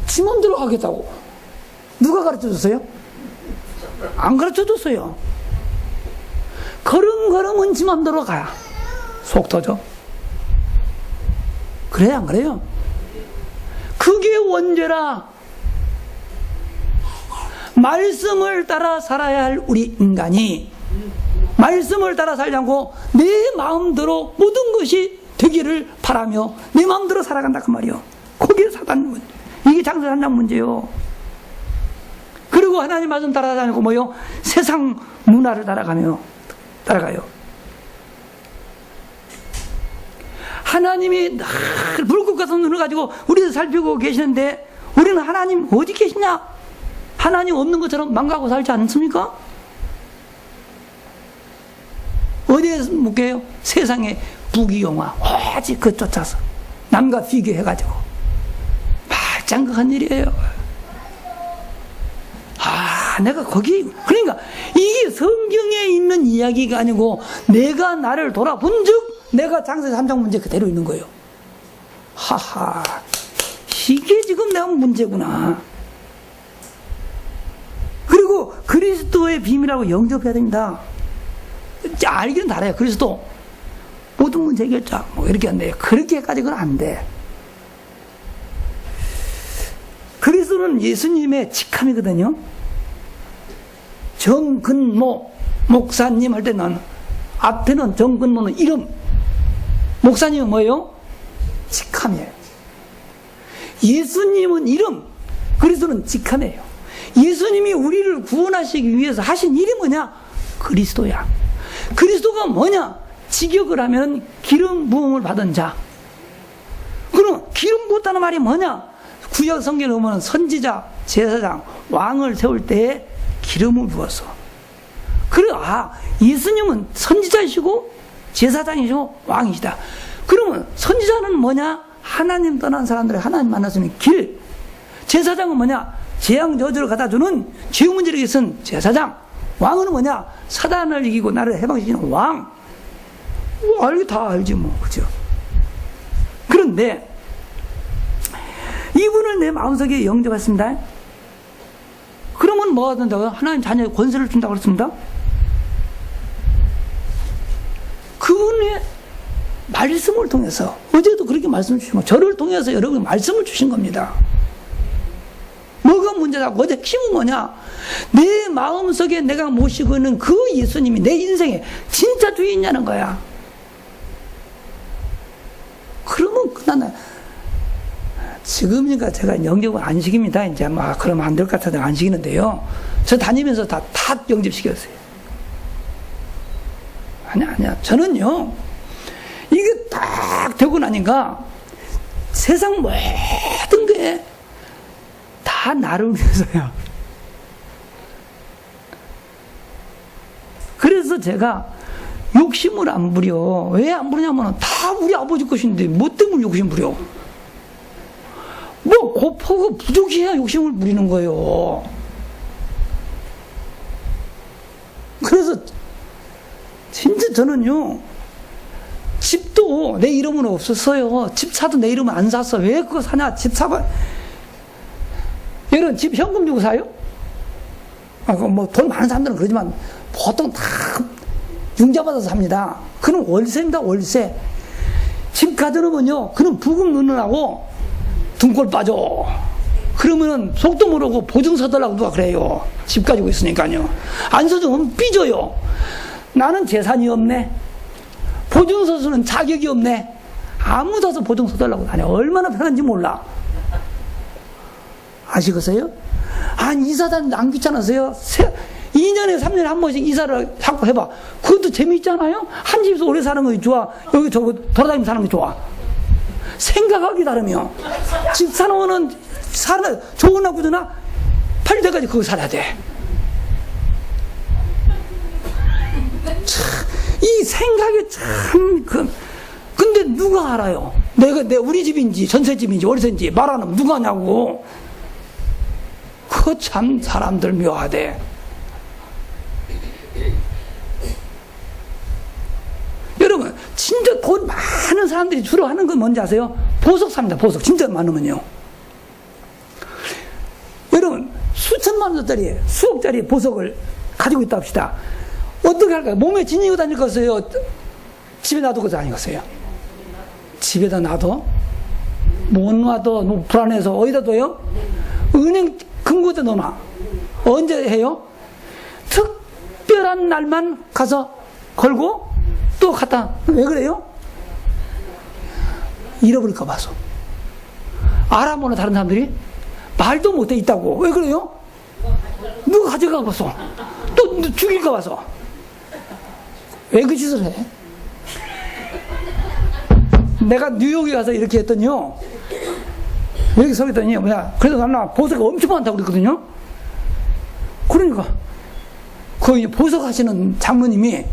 지 맘대로 가겠다고. 누가 가르쳐 줬어요? 안 가르쳐 줬어요. 걸음은 지 맘대로 가야 속 터져. 그래요, 안 그래요? 그게 원죄라. 말씀을 따라 살아야 할 우리 인간이 말씀을 따라 살지 않고 내 마음대로 모든 것이 되기를 바라며 내 마음대로 살아간다 그 말이요. 그게 사단 문제. 이게 장사산장 문제요. 그리고 하나님 말씀 따라가지 않고 뭐요? 세상 문화를 따라가요. 하나님이 늘 불꽃 같은 눈을 가지고 우리를 살피고 계시는데 우리는 하나님 어디 계시냐? 하나님 없는 것처럼 망가고 살지 않습니까? 어디에 묵게요? 세상의 부귀영화 오직 그 쫓아서 남과 비교해가지고 말짱극한 일이에요. 내가 거기, 그러니까 이게 성경에 있는 이야기가 아니고 내가 나를 돌아본 즉 내가 장세 3장 문제 그대로 있는 거예요. 하하, 이게 지금 내가 문제구나. 그리고 그리스도의 비밀하고 영접해야 됩니다. 알기는 다 알아요. 그리스도 모든 문제 해결자 뭐 이렇게 한대요. 그렇게까지는 안 돼. 그리스도는 예수님의 직함이거든요. 정근모 목사님 할 때는 앞에는 정근모는 이름, 목사님은 뭐예요? 직함이에요. 예수님은 이름, 그리스도는 직함이에요. 예수님이 우리를 구원하시기 위해서 하신 일이 뭐냐? 그리스도야. 그리스도가 뭐냐? 직역을 하면 기름 부음을 받은 자. 그럼 기름 부었다는 말이 뭐냐? 구약 성경에 보면 선지자, 제사장, 왕을 세울 때에 기름을 부었어. 그래, 예수님은 선지자이시고 제사장이시고 왕이시다. 그러면 선지자는 뭐냐? 하나님 떠난 사람들이 하나님 만날 수 있는 길. 제사장은 뭐냐? 재앙 저주를 갖다주는 죄 문제를 이긴 제사장. 왕은 뭐냐? 사단을 이기고 나를 해방시키는 왕. 알기 다 알지 뭐, 그죠? 그런데 이분을 내 마음속에 영접했습니다. 그러면 뭐가 된다고요? 하나님 자녀의 권세를 준다고 그랬습니다. 그분의 말씀을 통해서, 어제도 그렇게 말씀을 주시고 저를 통해서 여러분 말씀을 주신 겁니다. 뭐가 문제라고? 어제 힘은 뭐냐? 내 마음속에 내가 모시고 있는 그 예수님이 내 인생의 진짜 주인이냐는 거야. 그러면 끝나네. 지금이니까 제가 영접은 안 시킵니다. 이제 그러면 안 될 것 같아서 안 시키는데요. 저 다니면서 다 영접시켰어요. 아니야. 저는요, 이게 딱 되고 나니까 세상 모든 게 다 나를 위해서야. 그래서 제가 욕심을 안 부려. 왜 안 부르냐면 다 우리 아버지 것인데 뭐 때문에 욕심 부려? 뭐 고프고 부족해야 욕심을 부리는 거예요. 그래서 진짜 저는요, 집도 내 이름은 없었어요. 집 사도 내 이름은 안 샀어. 왜 그거 사냐? 집 사봐. 여러분 집 현금 주고 사요? 뭐 돈 많은 사람들은 그러지만 보통 다 융자받아서 삽니다. 그럼 월세입니다. 월세. 집 가져놓으면요, 그럼 부금 넣느라고 등골 빠져. 그러면은 속도 모르고 보증 서달라고 누가 그래요. 집 가지고 있으니까요. 안 서주면 삐져요. 나는 재산이 없네. 보증 서주는 자격이 없네. 아무도 와서 보증 서달라고 다녀. 얼마나 편한지 몰라. 아시겠어요? 아니, 이사단 안 귀찮으세요? 2년에 3년에 한 번씩 이사를 자꾸 해봐. 그것도 재미있잖아요? 한 집에서 오래 사는 거 좋아? 여기 저거 돌아다니면서 사는 거 좋아? 생각하기 다르며. 집 사놓으면 좋으나 구드나 8일 때까지 그거 살아야 돼. 이 생각이 참, 근데 누가 알아요? 우리 집인지 전세집인지 월세인지 말하는 누가 하냐고. 그거 참 사람들 묘하대. 여러분, 진짜 돈 많은 사람들이 주로 하는 건 뭔지 아세요? 보석 삽니다. 보석. 진짜 많으면요. 여러분, 수천만 원짜리, 수억짜리 보석을 가지고 있다 합시다. 어떻게 할까요? 몸에 지니고 다닐 것이요? 집에 놔두고 다니겠어요? 집에다 놔둬? 못 놔둬. 너무 불안해서 어디다 둬요? 은행 금고에다 넣어놔. 언제 해요? 특별한 날만 가서 걸고 또 갖다. 왜 그래요? 잃어버릴까 봐서. 알아보는 다른 사람들이 말도 못해 있다고. 왜 그래요? 누가 가져가 봐서. 또 죽일까 봐서. 왜 그 짓을 해? 내가 뉴욕에 가서 이렇게 했더니요. 이렇게 서 있더니 뭐야. 그래서 나는 보석이 엄청 많다고 그랬거든요. 그러니까 그 보석 하시는 장모님이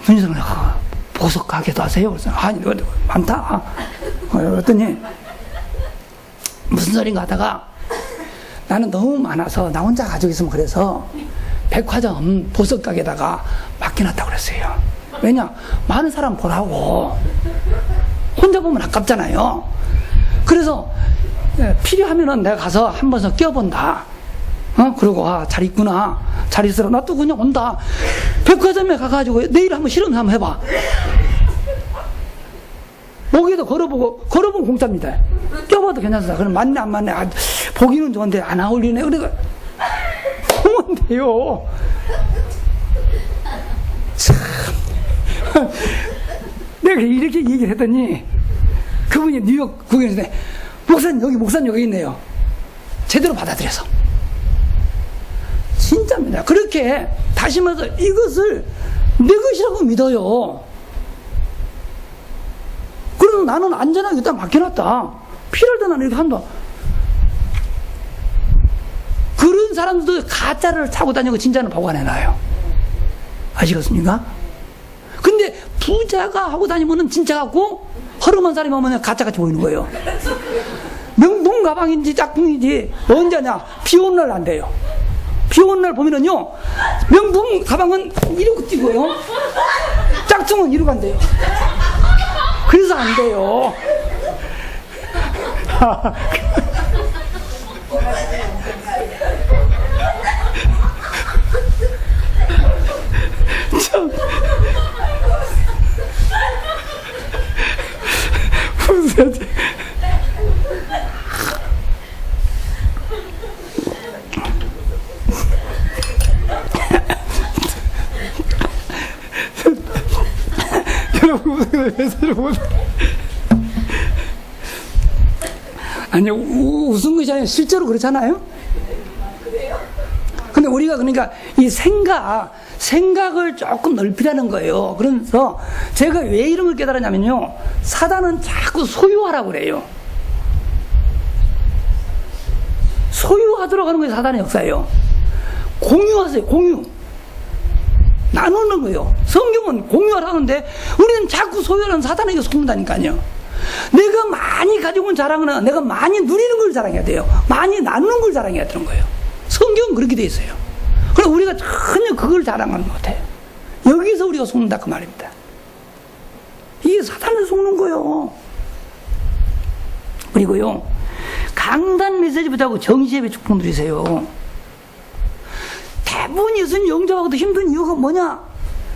문희상 보석 가게도 하세요? 그래서 아니 많다. 그랬더니 무슨 소린가 하다가 나는 너무 많아서 나 혼자 가지고 있으면 그래서 백화점 보석 가게에다가 맡겨놨다고 그랬어요. 왜냐? 많은 사람 보라고. 혼자 보면 아깝잖아요. 그래서 필요하면은 내가 가서 한 번서 껴본다. 그러고 잘 있구나. 잘 있으라. 나 또 그냥 온다. 백화점에 가가지고 내일 한번 실험 한번 해봐. 목에도 걸어보면 공짜입니다. 껴봐도 괜찮다. 그럼 맞네 안 맞네. 보기는 좋은데 안 어울리네. 그러니까 보면 돼요. 참. 내가 이렇게 얘기를 했더니 그분이 뉴욕 구경에서 목사님 여기 있네요. 제대로 받아들여서. 진짜입니다. 그렇게 다시마서 이것을 내 것이라고 믿어요. 그러면 나는 안전하게 일단 맡겨놨다. 필요할 때 나는 이렇게 한다. 그런 사람들도 가짜를 차고 다니고 진짜는 보관해놔요. 아시겠습니까? 근데 부자가 하고 다니면은 진짜 같고 허름한 사람이 오면 가짜같이 보이는 거예요. 명품 가방인지 짝퉁인지 언제냐? 비 오는 날 안 돼요. 비 오는 날 보면은요, 명품 가방은 이러고 뛰고요, 짝퉁은 이러고 안 돼요. 그래서 안 돼요. 참. 무슨 아니, 웃은 것이 아니라 실제로 그렇잖아요? 근데 우리가 그러니까 이 생각을 조금 넓히라는 거예요. 그래서 제가 왜 이런 걸 깨달았냐면요, 사단은 자꾸 소유하라고 그래요. 소유하도록 하는 것이 사단의 역사예요. 공유하세요. 공유. 나누는 거예요. 성경은 공유하라는데 우리는 자꾸 소유하는 사단에게 속는다니까요. 내가 많이 가지고 온 자랑은 내가 많이 누리는 걸 자랑해야 돼요. 많이 나누는 걸 자랑해야 되는 거예요. 성경은 그렇게 돼 있어요. 그럼 우리가 전혀 그걸 자랑하는 못해요. 여기서 우리가 속는다 그 말입니다. 이게 사단을 속는 거예요. 그리고요, 강단 메시지부터 정시예배 축복 누리세요. 대부분 예수님 영접하고도 힘든 이유가 뭐냐?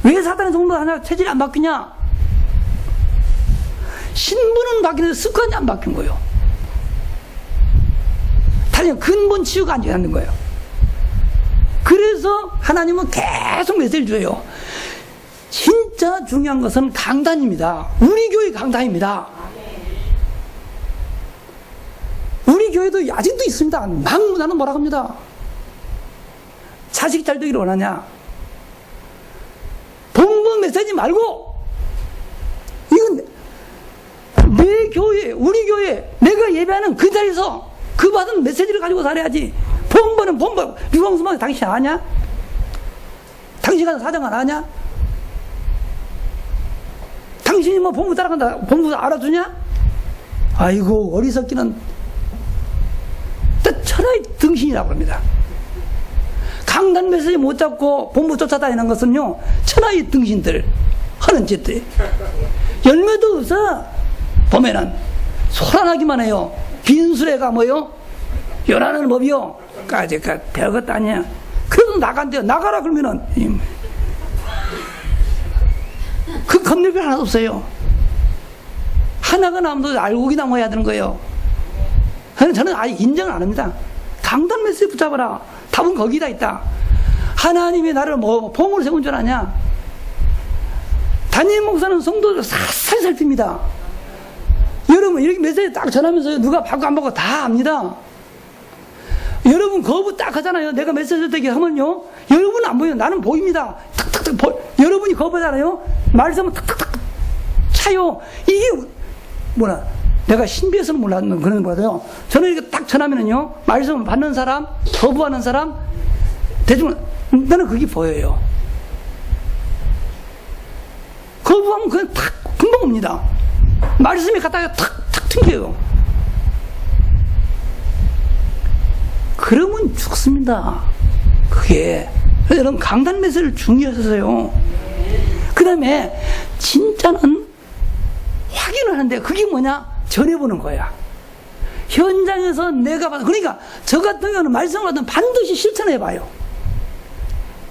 왜 사단의 속는 하냐? 체질이 안 바뀌냐? 신분은 바뀌는데 습관이 안 바뀐 거예요. 하나님 근본 치유가 안 되는 거예요. 그래서 하나님은 계속 메시지를 줘요. 진짜 중요한 것은 강단입니다. 우리 교회 강단입니다. 우리 교회도 아직도 있습니다. 막무가내 뭐라고 합니다. 자식 잘 되기를 원하냐? 본문 메시지 말고 이건 내 교회, 우리 교회, 내가 예배하는 그 자리에서 그 받은 메시지를 가지고 살아야지. 본부는 본부. 유광수만 당신 아냐? 당신 가서 사장 안 아냐? 당신이 뭐 본부 따라간다, 본부 알아주냐? 아이고, 어리석기는 천하의 등신이라고 합니다. 강단 메시지 못 잡고 본부 쫓아다니는 것은요, 천하의 등신들 하는 짓들. 열매도 없어. 보면은 소란하기만 해요. 빈수레가 뭐요? 요란하는 법이요. 까지까 별것도 아니야. 그래도 나간대요. 나가라 그러면은 그 겁낼 게 하나도 없어요. 하나가 나오면 알고기 남아야 되는 거예요. 저는 아예 인정을 안 합니다. 강단 메시지 붙잡아라. 답은 거기다 있다. 하나님이 나를 뭐 봉으로 세운 줄 아냐? 담임 목사는 성도를 샅샅이 살핍니다. 여러분 이렇게 메시지 딱 전하면서 누가 받고 안 받고 다 압니다. 여러분 거부 딱 하잖아요. 내가 메시지 되게 하면요, 여러분은 안 보여요. 나는 보입니다. 탁탁탁 여러분이 거부하잖아요. 말씀은 탁탁탁 차요. 이게 뭐라, 내가 신비해서는 몰랐는 그런 거거든요. 저는 이렇게 딱 전하면은요, 말씀을 받는 사람, 거부하는 사람, 대충 나는 그게 보여요. 거부하면 그냥 탁 금방 옵니다. 말씀이 갖다가 탁탁 튕겨요. 그러면 죽습니다. 그게. 그래서 여러분 강단 메시지를 중요해서요. 그 다음에 진짜는 확인을 하는데 그게 뭐냐? 전해보는 거야. 현장에서 내가 봐서. 그러니까 저 같은 경우는 말씀을 하든 반드시 실천해봐요.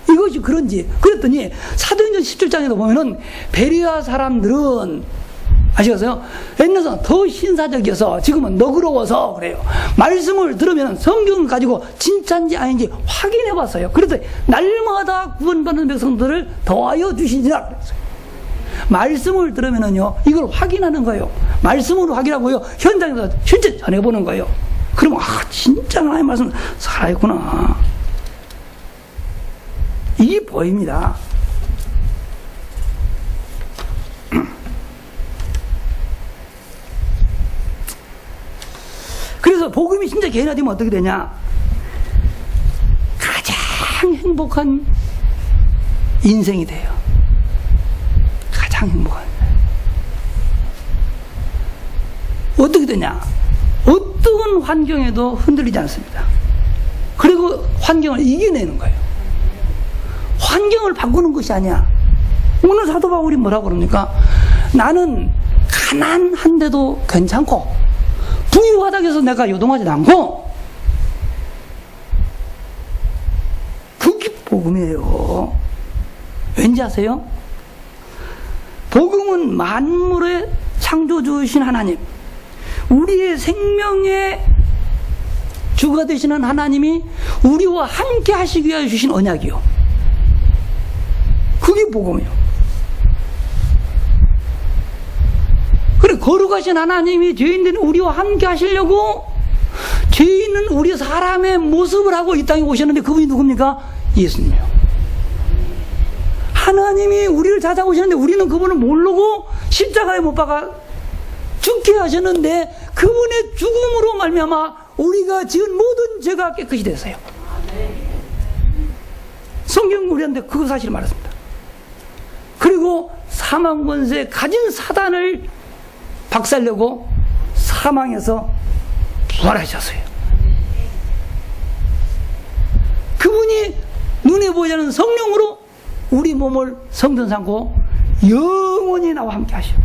이것이 그런지. 그랬더니 사도행전 17장에도 보면은 베레아 사람들은 아시겠어요? 옛날에는 더 신사적이어서 지금은 너그러워서 그래요. 말씀을 들으면 성경을 가지고 진짜인지 아닌지 확인해 봤어요. 그래서 날마다 구원받는 백성들을 더하여 주시니라 그랬어요. 말씀을 들으면은요, 이걸 확인하는 거예요. 말씀으로 확인하고요, 현장에서 실제 전해보는 거예요. 그러면 진짜 하나님의 말씀 살아있구나, 이게 보입니다. 그래서 복음이 진짜 개인화되면 어떻게 되냐? 가장 행복한 인생이 돼요. 가장 행복한. 어떻게 되냐? 어떤 환경에도 흔들리지 않습니다. 그리고 환경을 이겨내는 거예요. 환경을 바꾸는 것이 아니야. 오늘 사도 바울이 뭐라고 그럽니까? 나는 가난한데도 괜찮고 부유하다고 해서 내가 요동하지 않고, 그게 복음이에요. 왠지 아세요? 복음은 만물의 창조주이신 하나님, 우리의 생명의 주가 되시는 하나님이 우리와 함께 하시기 위하여 주신 언약이요. 그게 복음이요. 그래, 거룩하신 하나님이 죄인들은 우리와 함께 하시려고 죄 있는 우리 사람의 모습을 하고 이 땅에 오셨는데 그분이 누굽니까? 예수님이요. 하나님이 우리를 찾아오셨는데 우리는 그분을 모르고 십자가에 못 박아 죽게 하셨는데 그분의 죽음으로 말미암아 우리가 지은 모든 죄가 깨끗이 됐어요. 성경 우리한테 그 사실을 말했습니다. 그리고 사망 권세 가진 사단을 박살내고 사망에서 부활하셨어요. 그분이 눈에 보이지 않는 성령으로 우리 몸을 성전 삼고 영원히 나와 함께 하시오.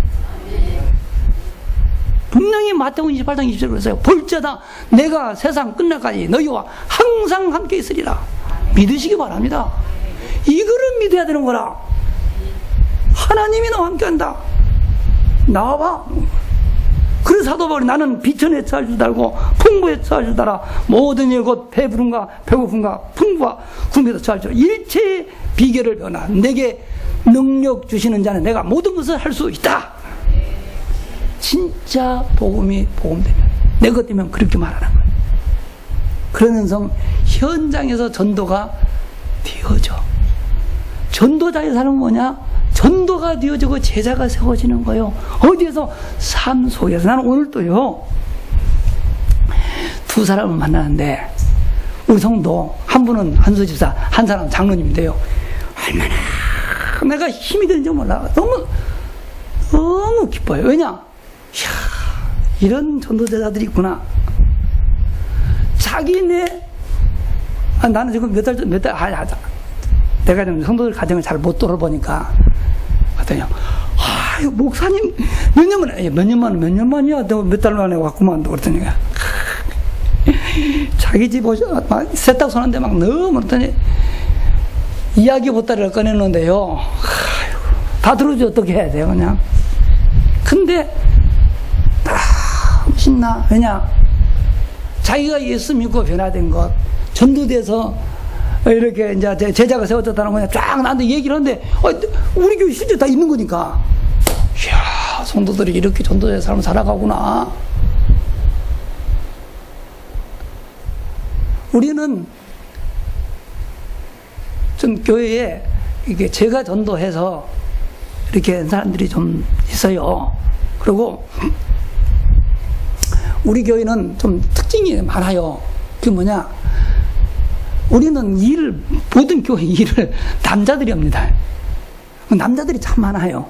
분명히 마태복음 28장 20절에 그랬어요. 볼지어다 내가 세상 끝날까지 너희와 항상 함께 있으리라. 믿으시기 바랍니다. 이거를 믿어야 되는 거라. 하나님이 나와 함께 한다. 나와봐. 그래서 사도 바울이 나는 비천에 처할 줄 알고 풍부에 처할 줄 알아 모든 일 곧 배부름과 배고픔과 풍부와 굶에서 처할 줄 일체의 비결을 변화 내게 능력 주시는 자는 내가 모든 것을 할 수 있다. 진짜 복음이 복음되면 내 것 되면 그렇게 말하는 거예요. 그러면서 현장에서 전도가 되어져. 전도자의 삶은 뭐냐? 전도가 되어지고 제자가 세워지는 거예요. 어디에서? 삶 속에서. 나는 오늘 또요, 두 사람을 만나는데, 우리 성도, 한 분은 한수 집사, 한 사람은 장로님인데요. 얼마나 내가 힘이 드는지 몰라. 너무 기뻐요. 왜냐? 이야, 이런 전도자들이 있구나. 나는 지금 내가 좀 성도들 가정을 잘 못 돌아보니까, 하더니, 목사님, 몇 년 만이야? 너 몇 달 만에 왔구만. 그랬더니, 자기 집 세탁 소는데 막 너무 그랬더니, 이야기 보따리를 꺼내놓는데요. 다 들어주지 어떻게 해야 돼요, 그냥. 근데, 신나. 왜냐? 자기가 예수 믿고 변화된 것, 전도돼서 이렇게 이제 제자가 세워졌다는 거냐 쫙 나한테 얘기를 하는데, 우리 교회 실제 다 있는 거니까, 이야, 성도들이 이렇게 전도자의 삶을 살아가구나. 우리는 좀 교회에 이게 제가 전도해서 이렇게 한 사람들이 좀 있어요. 그리고 우리 교회는 좀 특징이 많아요. 그게 뭐냐? 우리는 모든 교회 일을 남자들이 합니다. 남자들이 참 많아요.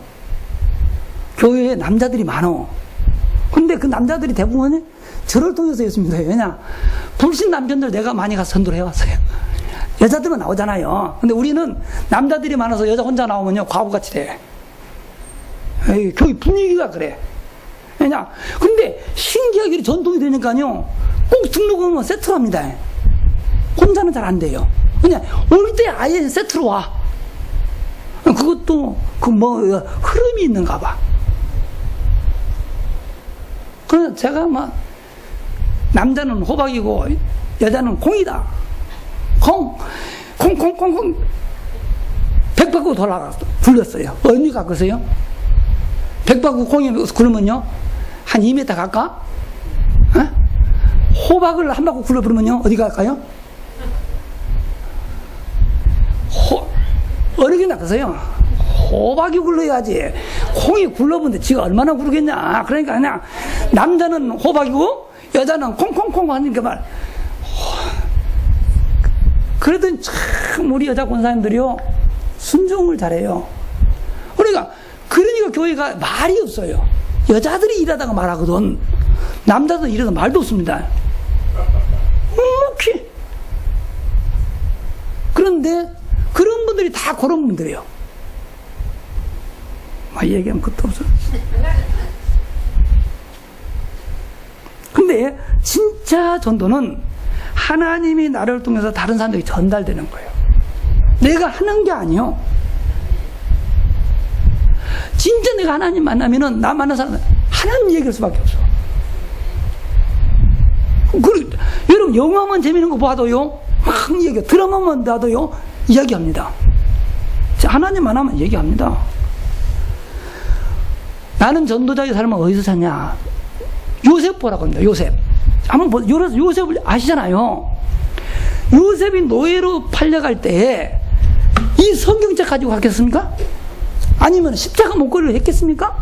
교회에 남자들이 많어. 근데 그 남자들이 대부분 저를 통해서 예수 믿어요. 왜냐? 불신 남편들 내가 많이 가서 전도를 해왔어요. 여자들은 나오잖아요. 근데 우리는 남자들이 많아서 여자 혼자 나오면요, 과부같이 돼. 교회 분위기가 그래. 왜냐? 근데 신기하게 전통이 되니까요, 꼭 등록하면 세트로 합니다. 혼자는 잘 안 돼요. 그냥 올 때 아예 세트로 와. 그것도 흐름이 있는가 봐. 그래서 제가 남자는 호박이고 여자는 콩이다. 콩. 백바구 돌아가서 굴렸어요. 의미가 그러세요? 백바구 콩이 굴르면요, 한 2m 갈까? 호박을 한 바퀴 굴러버리면요, 어디 갈까요? 어렵게 낚으세요. 호박이 굴러야지. 콩이 굴러본데 지가 얼마나 굴르겠냐. 그러니까 그냥 남자는 호박이고 여자는 콩콩콩 하니까 말. 그러더니 참 우리 여자 권사님들이요, 순종을 잘해요. 그러니까 교회가 말이 없어요. 여자들이 일하다가 말하거든. 남자들은 일하다 말도 없습니다. 묵묵히. 그런데 그런 분들이 다 그런 분들이에요. 얘기하면 끝도 없어. 근데 진짜 전도는 하나님이 나를 통해서 다른 사람들이 전달되는 거예요. 내가 하는 게 아니요. 진짜 내가 하나님 만나면은 나 만난 사람은 하나님 얘기할 수밖에 없어. 여러분 영화만 재밌는 거 봐도요, 막 얘기해. 드라마만 봐도요, 이야기합니다. 하나님 만나면 얘기합니다. 나는 전도자의 삶을 어디서 찾냐? 요셉 보라고 합니다. 요셉. 한번 요셉을 아시잖아요. 요셉이 노예로 팔려갈 때에 이 성경책 가지고 갔겠습니까? 아니면 십자가 목걸이를 했겠습니까?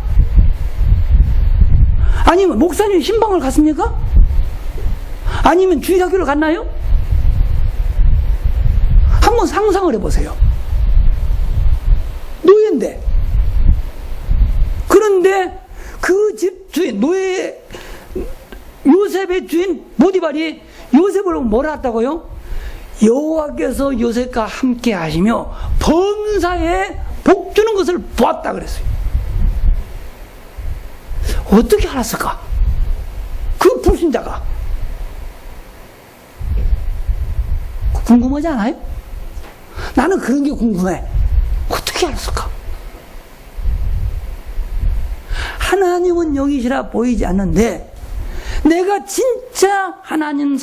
아니면 목사님 신방을 갔습니까? 아니면 주일학교를 갔나요? 한번 상상을 해보세요. 노예인데. 그런데 그 집 주인, 요셉의 주인 보디발이 요셉을 뭐라 했다고요? 여호와께서 요셉과 함께 하시며 범사에 복 주는 것을 보았다 그랬어요. 어떻게 알았을까? 그 불신자가. 궁금하지 않아요? 나는 그런 게 궁금해. 어떻게 알았을까? 하나님은 영이시라 보이지 않는데 내가 진짜 하나님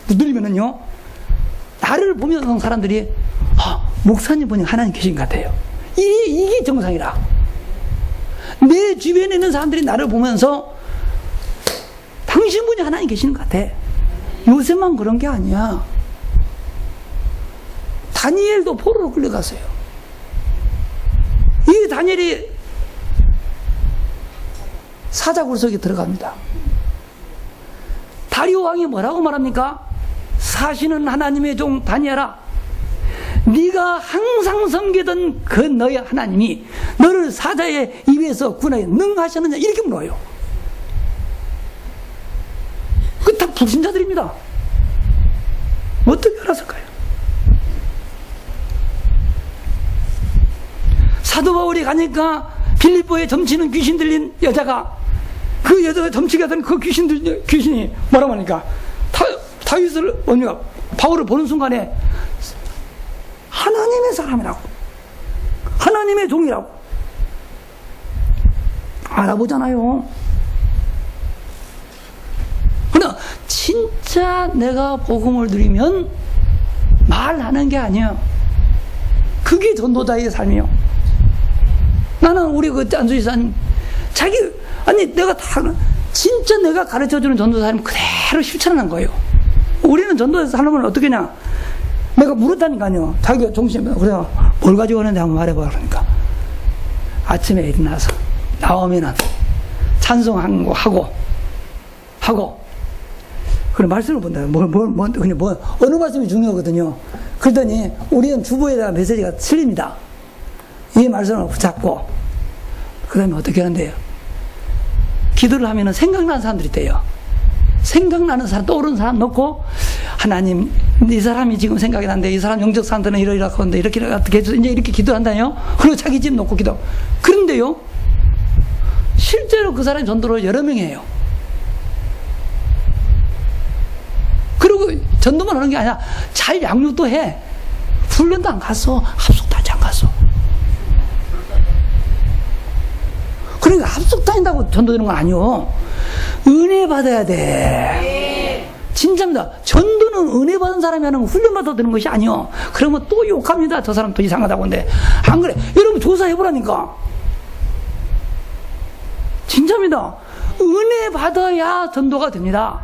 누리면은요, 나를 보면서 사람들이 목사님 분이 하나님 계신 것 같아요. 이게 정상이라. 내 주변에 있는 사람들이 나를 보면서 당신 분이 하나님 계시는 것 같아. 요새만 그런 게 아니야. 다니엘도 포로로 끌려갔어요. 이 다니엘이 사자굴 속에 들어갑니다. 다리오 왕이 뭐라고 말합니까? 사시는 하나님의 종 다니엘아, 네가 항상 섬기던 그 너의 하나님이 너를 사자의 입에서 구원하여 능하셨느냐, 이렇게 물어요. 그 다 불신자들입니다. 어떻게 알았을까요? 사도 바울이 가니까 빌립보에 점치는 귀신 들린 여자가, 그 여자가 점치게 하던 그 귀신이 뭐라고 하니까, 다윗을, 바울을 보는 순간에 하나님의 사람이라고, 하나님의 종이라고 알아보잖아요. 그러나 진짜 내가 복음을 드리면 말하는 게 아니에요. 그게 전도자의 삶이요. 나는 우리 그 안수지사님 내가 진짜 내가 가르쳐주는 전도사님 그대로 실천하는 거예요. 우리는 전도에서 하려면 어떻게 하냐, 내가 물었다니까요. 자기가 정신이, 그래서 뭘 가지고 오는데 한번 말해봐. 그러니까 아침에 일어나서 나오면은 찬송하는 거 하고 그래 말씀을 본다. 어느 말씀이 중요하거든요. 그러더니 우리는 주보에 대한 메시지가 틀립니다. 이 말씀을 붙잡고 그 다음에 어떻게 하는데요? 기도를 하면은 생각나는 사람들이 있대요. 생각나는 사람, 떠오르는 사람 놓고, 하나님, 이 사람이 지금 생각이 나는데, 이 사람 영적 상태는 이러이러하고 하는데, 이렇게 어떻게 해서 이제 이렇게 기도를 한다요? 그리고 자기 집 놓고 기도. 그런데요, 실제로 그 사람이 전도를 여러 명이 해요. 그리고 전도만 하는 게 아니라 잘 양육도 해. 훈련도 안 갔어. 합숙도 안 갔어. 그러니까 합숙 다닌다고 전도되는 건 아니요. 은혜 받아야 돼. 진짜입니다. 전도는 은혜 받은 사람이 하는 훈련 받아야 되는 것이 아니요. 그러면 또 욕합니다. 저 사람 또 이상하다고 하는데. 안 그래? 여러분 조사해보라니까. 진짜입니다. 은혜 받아야 전도가 됩니다.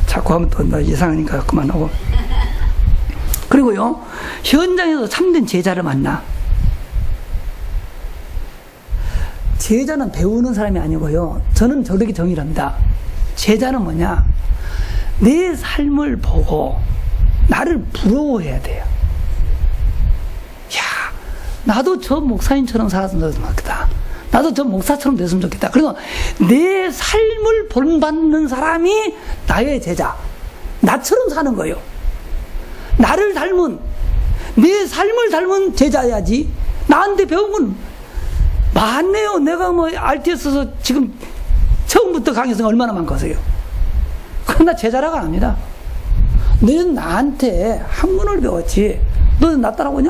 자꾸 하면 또 이상하니까 그만하고. 그리고요, 현장에서 참된 제자를 만나. 제자는 배우는 사람이 아니고요, 저는 저렇게 정의합니다. 제자는 뭐냐, 내 삶을 보고 나를 부러워해야 돼요. 야, 나도 저 목사님처럼 살았으면 좋겠다. 나도 저 목사처럼 됐으면 좋겠다. 그래서 내 삶을 본받는 사람이 나의 제자, 나처럼 사는 거예요. 나를 닮은, 내 삶을 닮은 제자야지. 나한테 배운 건 많네요. 내가 RTS에서 지금 처음부터 강의성 얼마나 많겠어요. 그러나 제자라고 안 합니다. 너는 나한테 학문을 배웠지, 너는 나 따라오냐?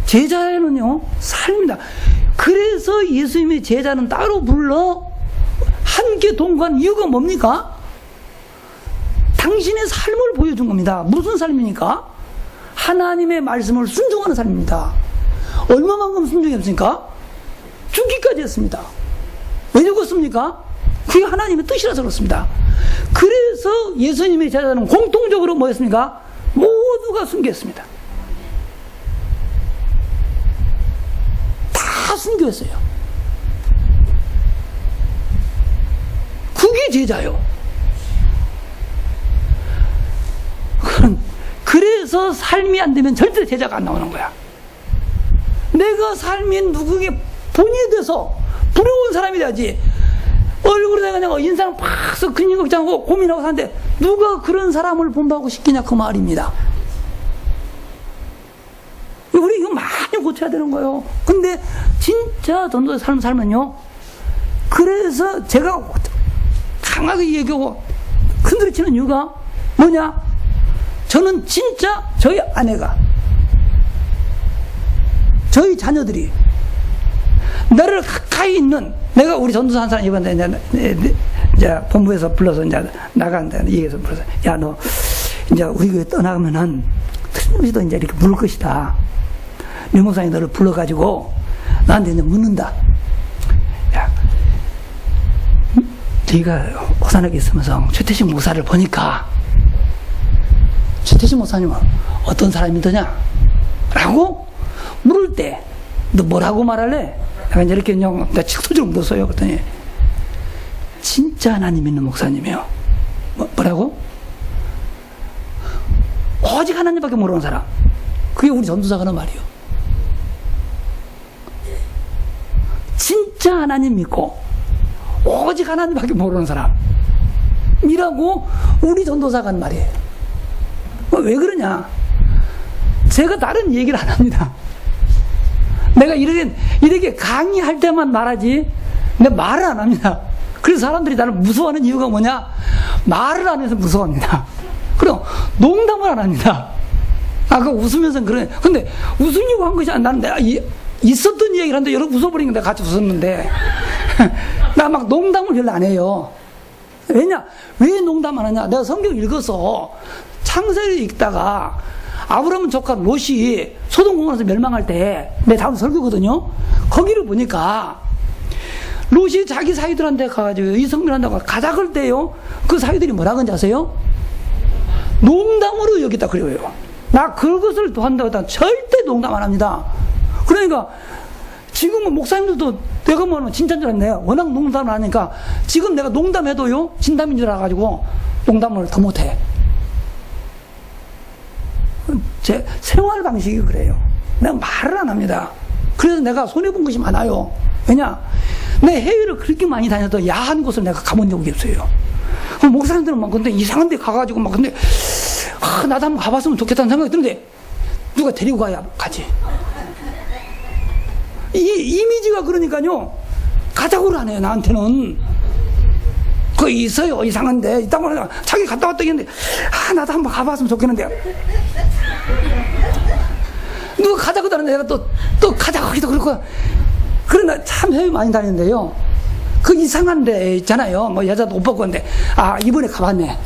제자는요, 삶이다. 그래서 예수님의 제자는 따로 불러 함께 동거한 이유가 뭡니까? 당신의 삶을 보여준 겁니다. 무슨 삶입니까? 하나님의 말씀을 순종하는 삶입니다. 얼마만큼 순종했습니까? 죽기까지 했습니다. 왜 죽었습니까? 그게 하나님의 뜻이라서 그렇습니다. 그래서 예수님의 제자는 공통적으로 뭐였습니까? 모두가 순교했습니다. 다 순교했어요. 그게 제자요. 그래서 삶이 안 되면 절대 제자가 안 나오는 거야. 내가 삶이 누구에게 본이 돼서 부러운 사람이 돼야지. 얼굴에 그냥 인상 팍 써 근육 걱정하고 고민하고 사는데 누가 그런 사람을 본받고 싶겠냐, 그 말입니다. 우리 이거 많이 고쳐야 되는 거예요. 근데 진짜 전도의 삶을 살면요, 그래서 제가 강하게 얘기하고 흔들치는 이유가 뭐냐? 저는 진짜 저희 아내가, 저희 자녀들이 나를 가까이 있는, 내가 우리 전도사 한 사람 이번에 이제 본부에서 불러서 이제 나간다 얘기해서 불러서, 야, 너 이제 우리 교회 떠나가면은 틀림없이도 이제 이렇게 물을 것이다. 류 목사님 너를 불러가지고 나한테 이제 묻는다. 야, 네가 호산하게 있으면서 최태식 목사를 보니까 최태식 목사님은 어떤 사람이더냐? 라고 물을 때 너 뭐라고 말할래? 내가 이렇게 그냥 내가 칙소적으로 묻었어요. 그랬더니 진짜 하나님 믿는 목사님이요. 뭐라고? 오직 하나님밖에 모르는 사람. 그게 우리 전도사가 하는 말이요. 진짜 하나님 믿고 오직 하나님밖에 모르는 사람이라고 우리 전도사가 하는 말이에요. 왜 그러냐? 제가 다른 얘기를 안 합니다. 내가 이렇게 강의할 때만 말하지, 내가 말을 안 합니다. 그래서 사람들이 나를 무서워하는 이유가 뭐냐? 말을 안 해서 무서워합니다. 그럼 농담을 안 합니다. 아까 웃으면서 그러네. 근데 웃으려고 한 것이 아니라 나는 내가 있었던 얘기를 하는데 여러분 웃어버리는 게 내가 같이 웃었는데 나 막 농담을 별로 안 해요. 왜냐? 왜 농담 안 하냐? 내가 성경 읽어서 창세를 읽다가 아브라함 조카 롯이 소돔공원에서 멸망할 때 내 다음 설교거든요. 거기를 보니까 롯이 자기 사위들한테 가가지고 이성멸한다고 가자 그럴 때요, 그 사위들이 뭐라 그런지 아세요? 농담으로 여기다 그래요. 나 그것을 한다고 해도 절대 농담 안 합니다. 그러니까 지금은 목사님들도 내가 뭐 칭찬 줄 알았네요. 워낙 농담을 하니까 지금 내가 농담해도요 진담인 줄 알아가지고 농담을 더 못해. 제 생활 방식이 그래요. 내가 말을 안 합니다. 그래서 내가 손해본 것이 많아요. 왜냐? 내 해외를 그렇게 많이 다녀도 야한 곳을 내가 가본 적이 없어요. 목사님들은 막 근데 이상한 데 가가지고 막 근데 나도 한번 가봤으면 좋겠다는 생각이 드는데 누가 데리고 가야 가지. 이 이미지가 그러니까요 가자고를 안 해요. 나한테는 그거 있어요. 이상한데 있다고 하니까 자기 갔다 왔다 했는데 나도 한번 가봤으면 좋겠는데 누가 가자고 하는데 내가 또 가자고 하기도 그렇고. 그러나 참 해외 많이 다니는데요, 그 이상한 데 있잖아요. 뭐 여자도 옷 벗고 있는데 이번에 가봤네.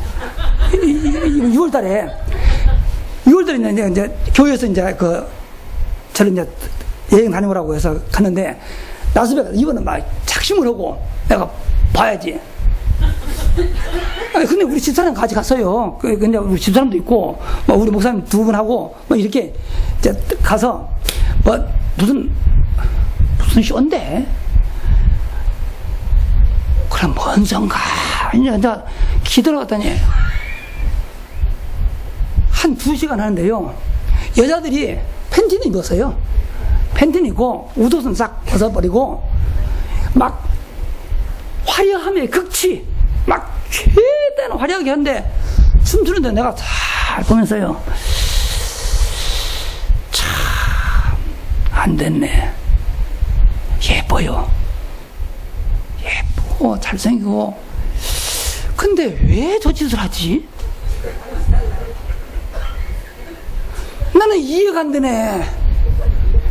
6월달에 이제 교회에서 이제 저를 이제 여행 다녀오라고 해서 갔는데 라스베가스 이번은 막 착심을 하고 내가 봐야지. 근데 우리 집사람 같이 갔어요. 근데 우리 집사람도 있고 뭐 우리 목사님 두 분하고 뭐 이렇게 이제 가서 뭐 무슨 쇼인데 그럼 뭔 성가 이제 기도를 갔더니 한 2시간 하는데요, 여자들이 팬티는 입었어요. 팬티는 입고 옷옷은 싹 벗어버리고 막 화려함의 극치, 막 최대한 화려하게 하는데 춤추는데 내가 잘 보면서요, 참 안 됐네. 예뻐요. 예쁘고 잘생기고. 근데 왜 저 짓을 하지? 나는 이해가 안 되네.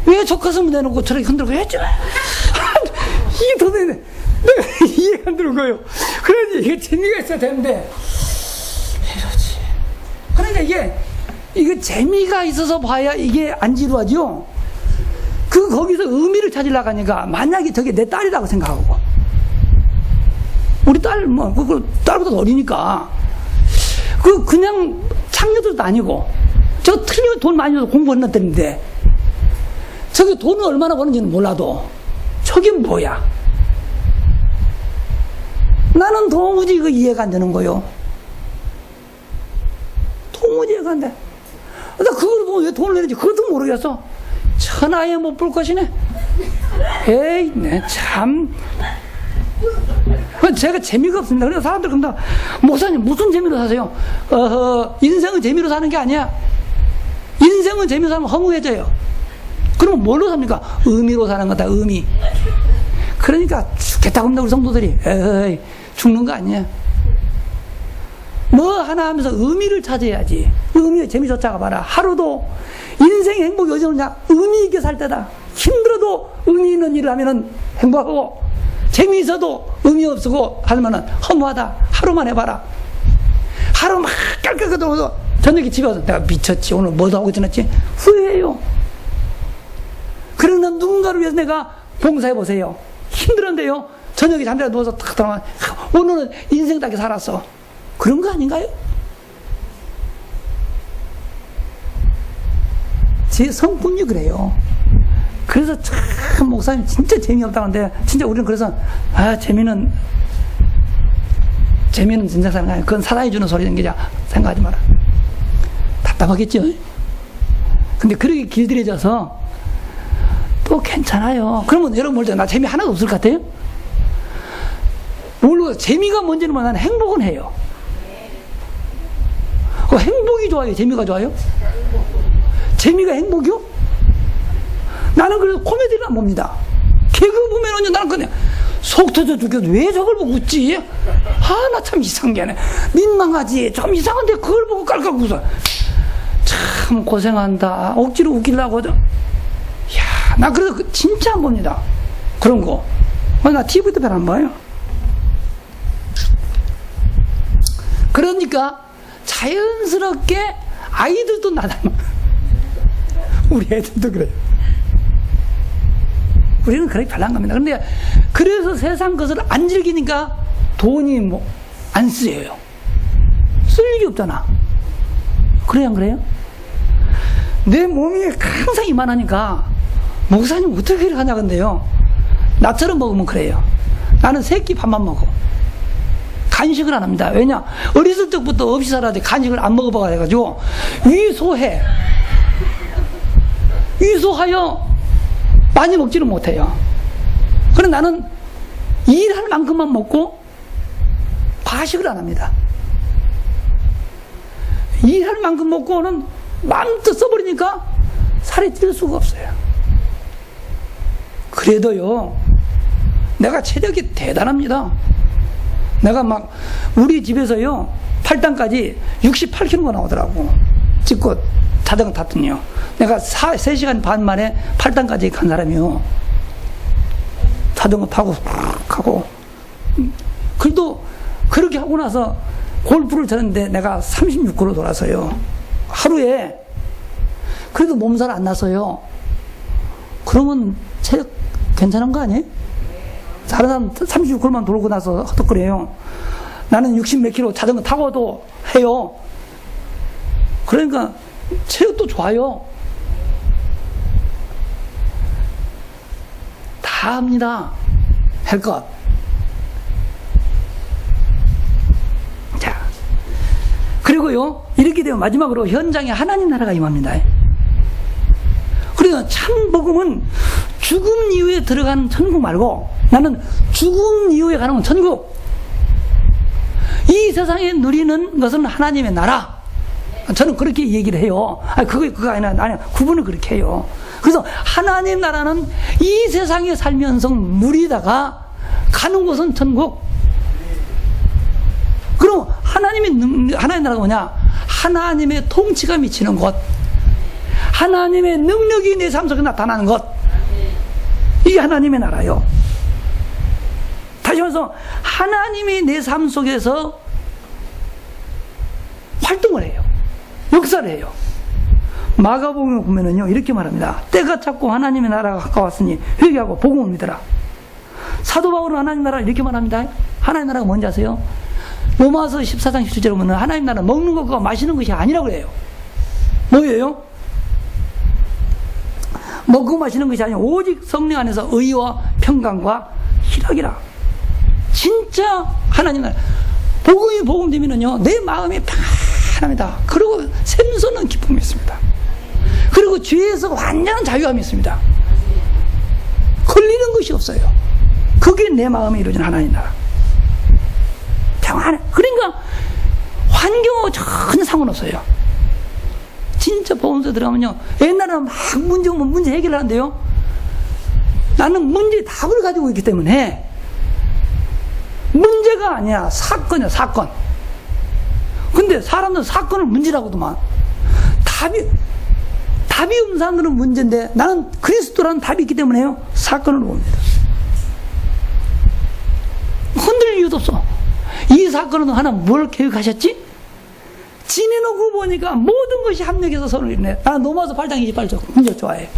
왜 저 가슴을 내놓고 저렇게 흔들고 했지? 이게 도대체 내가 이해가 안 되는 거예요. 그래야지 이게 재미가 있어야 되는데 이러지. 그러니까 이게 재미가 있어서 봐야 이게 안 지루하죠. 거기서 의미를 찾으려고 하니까 만약에 저게 내 딸이라고 생각하고, 우리 딸 딸보다 어리니까 그냥 창녀들도 아니고 저 틀림없이 돈 많이 줘서 공부하는 애들인데 저게 돈을 얼마나 버는지는 몰라도 저게 뭐야? 나는 도무지 이해가 안 되는 거요. 도무지 이해가 안 돼. 나 그걸 보고 왜 돈을 내는지 그것도 모르겠어. 천하에 못 볼 것이네. 에이, 네, 참. 제가 재미가 없습니다. 그래서 사람들 그런다. 목사님, 무슨 재미로 사세요? 인생은 재미로 사는 게 아니야. 인생은 재미로 사면 허무해져요. 그러면 뭘로 삽니까? 의미로 사는 거다, 의미. 그러니까 죽겠다고 합니다, 우리 성도들이. 에이, 죽는 거 아니야. 뭐 하나 하면서 의미를 찾아야지. 의미의 재미 쫓아가봐라. 하루도 인생의 행복이 어디 오느냐? 의미 있게 살 때다. 힘들어도 의미 있는 일을 하면은 행복하고, 재미있어도 의미 없고 하면은 허무하다. 하루만 해봐라. 하루 막 깔깔깔 들어서 저녁에 집에 와서 내가 미쳤지. 오늘 뭐도 하고 지났지? 후회해요. 그러나 누군가를 위해서 내가 봉사해보세요. 힘들었는데요. 저녁에 잠자리 누워서 탁 들어가면 오늘은 인생답게 살았어. 그런 거 아닌가요? 제 성품이 그래요. 그래서 참 목사님 진짜 재미없다는데 진짜 우리는 그래서 재미는 진짜 생각해. 그건 사단이 주는 소리인 게자 생각하지 마라. 답답하겠죠. 근데 그렇게 길들여져서 또 괜찮아요. 그러면 여러분 볼 때 나 재미 하나도 없을 것 같아요? 물론 재미가 뭔지는 나는 행복은 해요. 행복이 좋아요? 재미가 좋아요? 재미가 행복이요? 나는 그래서 코미디를 안 봅니다. 개그 보면은 나는 그냥 속 터져 죽겠어. 왜 저걸 보고 웃지? 나 참 이상하네. 민망하지. 좀 이상한데 그걸 보고 깔깔 웃어. 참 고생한다. 억지로 웃기려고. 나 그래서 진짜 안 봅니다. 그런 거. 나 TV도 별 안 봐요. 그러니까 자연스럽게 아이들도 나 닮아. 우리 애들도 그래요. 우리는 그렇게 별로 안 갑니다. 그런데 그래서 세상 것을 안 즐기니까 돈이 안 쓰여요. 쓸 일이 없잖아. 그래요, 안 그래요? 내 몸이 항상 이만하니까 목사님 어떻게 이렇게 하냐 근데요. 나처럼 먹으면 그래요. 나는 새끼 밥만 먹어. 간식을 안 합니다. 왜냐? 어렸을 때부터 없이 살아야 간식을 안 먹어봐가지고 위소하여 많이 먹지를 못해요. 그래서 나는 일할 만큼만 먹고 과식을 안 합니다. 일할 만큼 먹고는 마음껏 써버리니까 살이 찔 수가 없어요. 그래도요, 내가 체력이 대단합니다. 내가 막 우리 집에서요 8단까지 68kg가 나오더라고. 찍고 자전거 탔더니요. 내가 3시간 반 만에 8단까지 간 사람이요. 자전거 타고 가고. 그래도 그렇게 하고 나서 골프를 쳤는데 내가 36km 돌아서요. 하루에. 그래도 몸살 안 나서요. 그러면 체력 괜찮은 거 아니에요? 다른 사람 36km만 돌고 나서 헛떡거려요. 나는 60몇 킬로 자전거 타고도 해요. 그러니까 체력도 좋아요. 다 합니다. 할 것. 자, 그리고요, 이렇게 되면 마지막으로 현장에 하나님 나라가 임합니다. 그래서 참 복음은 죽음 이후에 들어가는 천국 말고 나는 죽음 이후에 가는 건 천국. 이 세상에 누리는 것은 하나님의 나라. 저는 그렇게 얘기를 해요. 그거 아니야. 구분을 그렇게 해요. 그래서 하나님 나라는 이 세상에 살면서 누리다가 가는 곳은 천국. 그럼 하나님 나라가 뭐냐? 하나님의 통치가 미치는 곳. 하나님의 능력이 내 삶 속에 나타나는 것. 이게 하나님의 나라요. 다시 말해서 하나님이 내 삶 속에서 활동을 해요. 역사를 해요. 마가복음에 보면은요 이렇게 말합니다. 때가 찼고 하나님의 나라가 가까웠으니 회개하고 복음을 믿어라. 사도 바울은 하나님 나라를 이렇게 말합니다. 하나님 나라가 뭔지 아세요? 로마서 14장 17절에 보면 하나님 나라는 먹는 것과 마시는 것이 아니라고 해요. 뭐예요? 먹고 마시는 것이 아니라 오직 성령 안에서 의와 평강과 희락이라. 진짜 하나님 나라. 복음이 복음되면은요 내 마음이 편합니다. 그리고 샘솟는 기쁨이 있습니다. 그리고 죄에서 완전한 자유함이 있습니다. 걸리는 것이 없어요. 그게 내 마음에 이루어진 하나님 나라. 평안해. 그러니까 환경하고 전혀 상관없어요. 진짜 보험소 들어가면요 옛날에는 막 문제 오면 문제 해결을 하는데요 나는 문제의 답을 가지고 있기 때문에 문제가 아니야. 사건이야. 사건. 근데 사람들은 사건을 문제라고도만. 답이 없는 사람들은 문제인데 나는 그리스도라는 답이 있기 때문에요. 사건을 봅니다. 흔들릴 이유도 없어. 이 사건은 하나님 뭘 계획하셨지? 지내놓고 보니까 모든 것이 합력해서 선을 이루네. 나는 로마서 8장 28절 굉장히 좋아해요.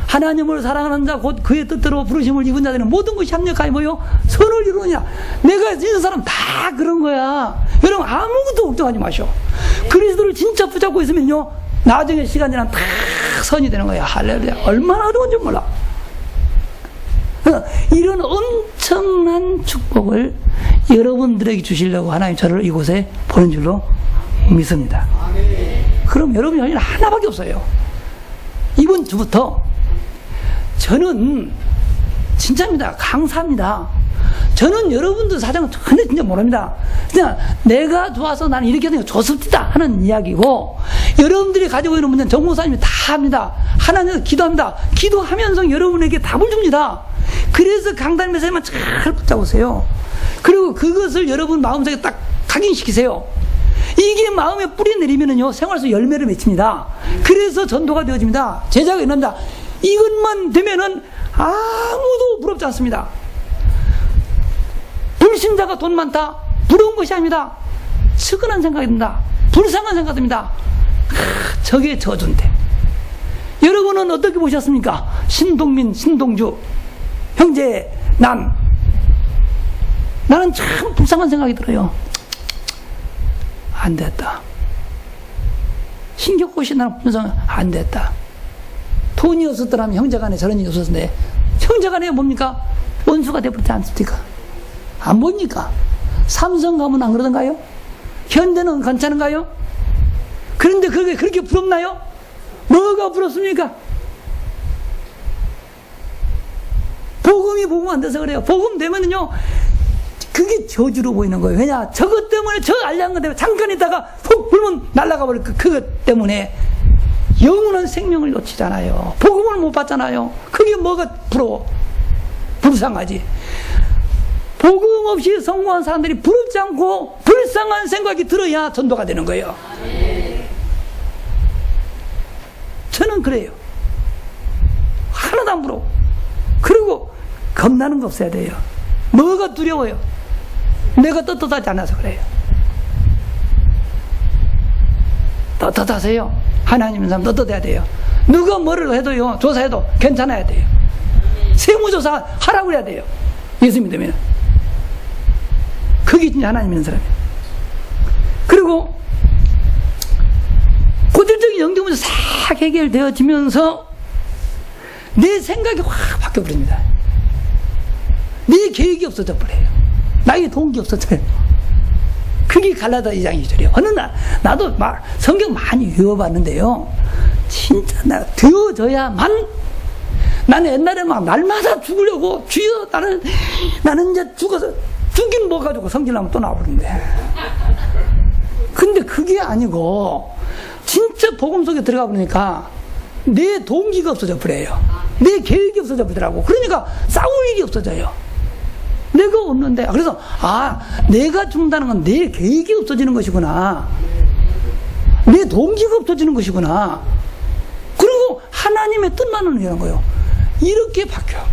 하나님을 사랑하는 자 곧 그의 뜻대로 부르심을 입은 자들은 모든 것이 합력하여 뭐요? 선을 이루느냐. 내가 있는 사람 다 그런 거야. 여러분 아무것도 걱정하지 마시오. 그리스도를 진짜 붙잡고 있으면요 나중에 시간 지나면 다 선이 되는 거야. 할렐루야. 얼마나 어려운 줄 몰라. 이런 엄청난 축복을 여러분들에게 주시려고 하나님 저를 이곳에 보낸 줄로 믿습니다. 그럼 여러분 여기는 하나밖에 없어요. 이번 주부터 저는 진짜입니다. 강사입니다. 저는 여러분들 사정은 전혀 진짜 모릅니다. 그냥 내가 좋아서 나는 이렇게 하는 게 좋습니다 하는 이야기고, 여러분들이 가지고 있는 문제는 정목사님이 다 합니다. 하나님께서 기도합니다. 기도하면서 여러분에게 답을 줍니다. 그래서 강단에서만 잘 붙잡으세요. 그리고 그것을 여러분 마음속에 딱 각인시키세요. 이게 마음에 뿌리 내리면은요 생활 속 열매를 맺힙니다. 그래서 전도가 되어집니다. 제자가 일어납니다. 이것만 되면은 아무도 부럽지 않습니다. 불신자가 돈 많다 부러운 것이 아닙니다. 측은한 생각이 듭니다. 불쌍한 생각이 듭니다. 저게 저주인데. 여러분은 어떻게 보셨습니까? 신동민, 신동주 형제 나는 참 불쌍한 생각이 들어요. 안 됐다. 신격꽃이 나는 불쌍한 안 됐다. 돈이 없었더라면 형제간에 저런 일이 없었는데 형제간에 뭡니까? 원수가 되어버리지 않습니까? 안 보입니까? 삼성 가면 안 그러던가요? 현대는 괜찮은가요? 그런데 그게 그렇게 부럽나요? 뭐가 부럽습니까? 복음 안 돼서 그래요. 복음 되면은요 그게 저주로 보이는 거예요. 왜냐? 저것 때문에 저 알량한 것 때문에 잠깐 있다가 훅 불면 날아가 버릴 그것 때문에 영원한 생명을 놓치잖아요. 복음을 못 받잖아요. 그게 뭐가 부러워? 불쌍하지. 복음 없이 성공한 사람들이 부럽지 않고 불쌍한 생각이 들어야 전도가 되는 거예요. 저는 그래요. 하나도 안 부러워. 그리고 겁나는 거 없어야 돼요. 뭐가 두려워요? 내가 떳떳하지 않아서 그래요. 떳떳하세요. 하나님은 사람 떳떳해야 돼요. 누가 뭐를 해도요 조사해도 괜찮아야 돼요. 세무조사 하라고 해야 돼요. 예수 믿으면. 그게 진짜 하나님 믿는 사람이에요. 그리고 고질적인 영적 문제 싹 해결되어지면서 내 생각이 확 바뀌어버립니다. 내 계획이 없어져 버려요. 나의 동기 없어져요. 그게 갈라디아 2장 2절이에요. 어느 날 나도 막 성경 많이 읽어봤는데요 진짜 내가 되어져야만. 나는 옛날에 막 날마다 죽으려고 주여 나는 이제 죽어서 죽긴 뭐 가지고 성질나면 또 나오는데. 근데 그게 아니고 진짜 복음 속에 들어가 보니까 내 동기가 없어져 버려요. 내 계획이 없어져 버리더라고. 그러니까 싸울 일이 없어져요. 내가 없는데. 그래서 내가 죽는다는 건 내 계획이 없어지는 것이구나. 내 동기가 없어지는 것이구나. 그리고 하나님의 뜻만은 이런 거예요. 이렇게 바뀌어.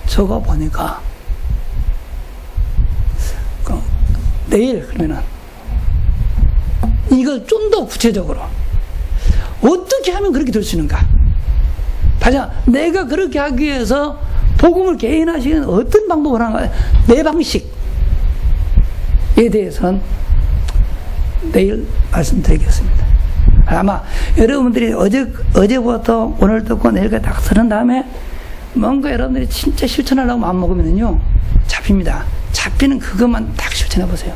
저거 보니까 내일 그러면은 이걸 좀 더 구체적으로 어떻게 하면 그렇게 될 수 있는가? 다시 내가 그렇게 하기 위해서 복음을 개인화시키는 어떤 방법을 하는가? 내 방식에 대해서는 내일 말씀드리겠습니다. 아마 여러분들이 어제부터 오늘 듣고 내일까지 딱 들은 다음에 뭔가 여러분들이 진짜 실천하려고 마음먹으면요 잡힙니다. 잡히는 그것만 딱 실천해 보세요.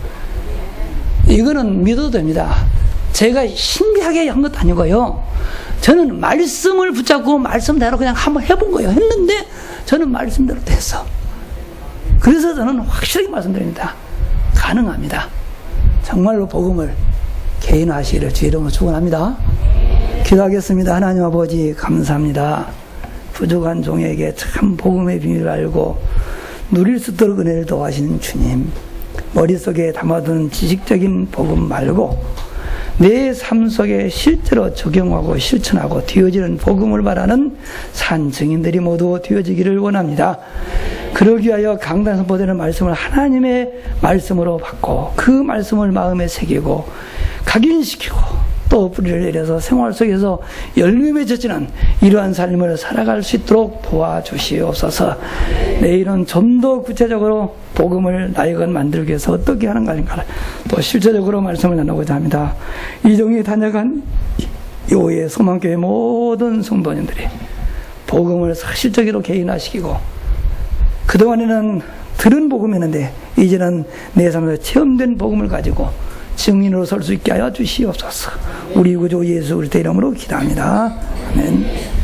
이거는 믿어도 됩니다. 제가 신비하게 한 것도 아니고요. 저는 말씀을 붙잡고 말씀대로 그냥 한번 해본 거예요. 했는데 저는 말씀대로 됐어. 그래서 저는 확실하게 말씀드립니다. 가능합니다. 정말로 복음을 개인화하시기를 주의 이름으로 축원합니다. 기도하겠습니다. 하나님 아버지 감사합니다. 부족한 종에게 참 복음의 비밀을 알고 누릴 수 있도록 은혜를 더하시는 주님, 머릿속에 담아두는 지식적인 복음 말고 내 삶 속에 실제로 적용하고 실천하고 되어지는 복음을 말하는 산 증인들이 모두 되어지기를 원합니다. 그러기 위하여 강단 선포되는 말씀을 하나님의 말씀으로 받고 그 말씀을 마음에 새기고 각인시키고 또 뿌리를 내려서 생활 속에서 열매 맺어지는 이러한 삶을 살아갈 수 있도록 도와주시옵소서. 내일은 좀 더 구체적으로 복음을 나에게 만들기 위해서 어떻게 하는 것인가를 또 실제적으로 말씀을 나누고자 합니다. 이종이 다녀간 요의 소망교회 모든 성도님들이 복음을 사실적으로 개인화시키고 그동안에는 들은 복음이었는데 이제는 내 삶에서 체험된 복음을 가지고 증인으로 설 수 있게 하여 주시옵소서. 우리 구주 예수 그리스도의 이름으로 기도합니다. 아멘.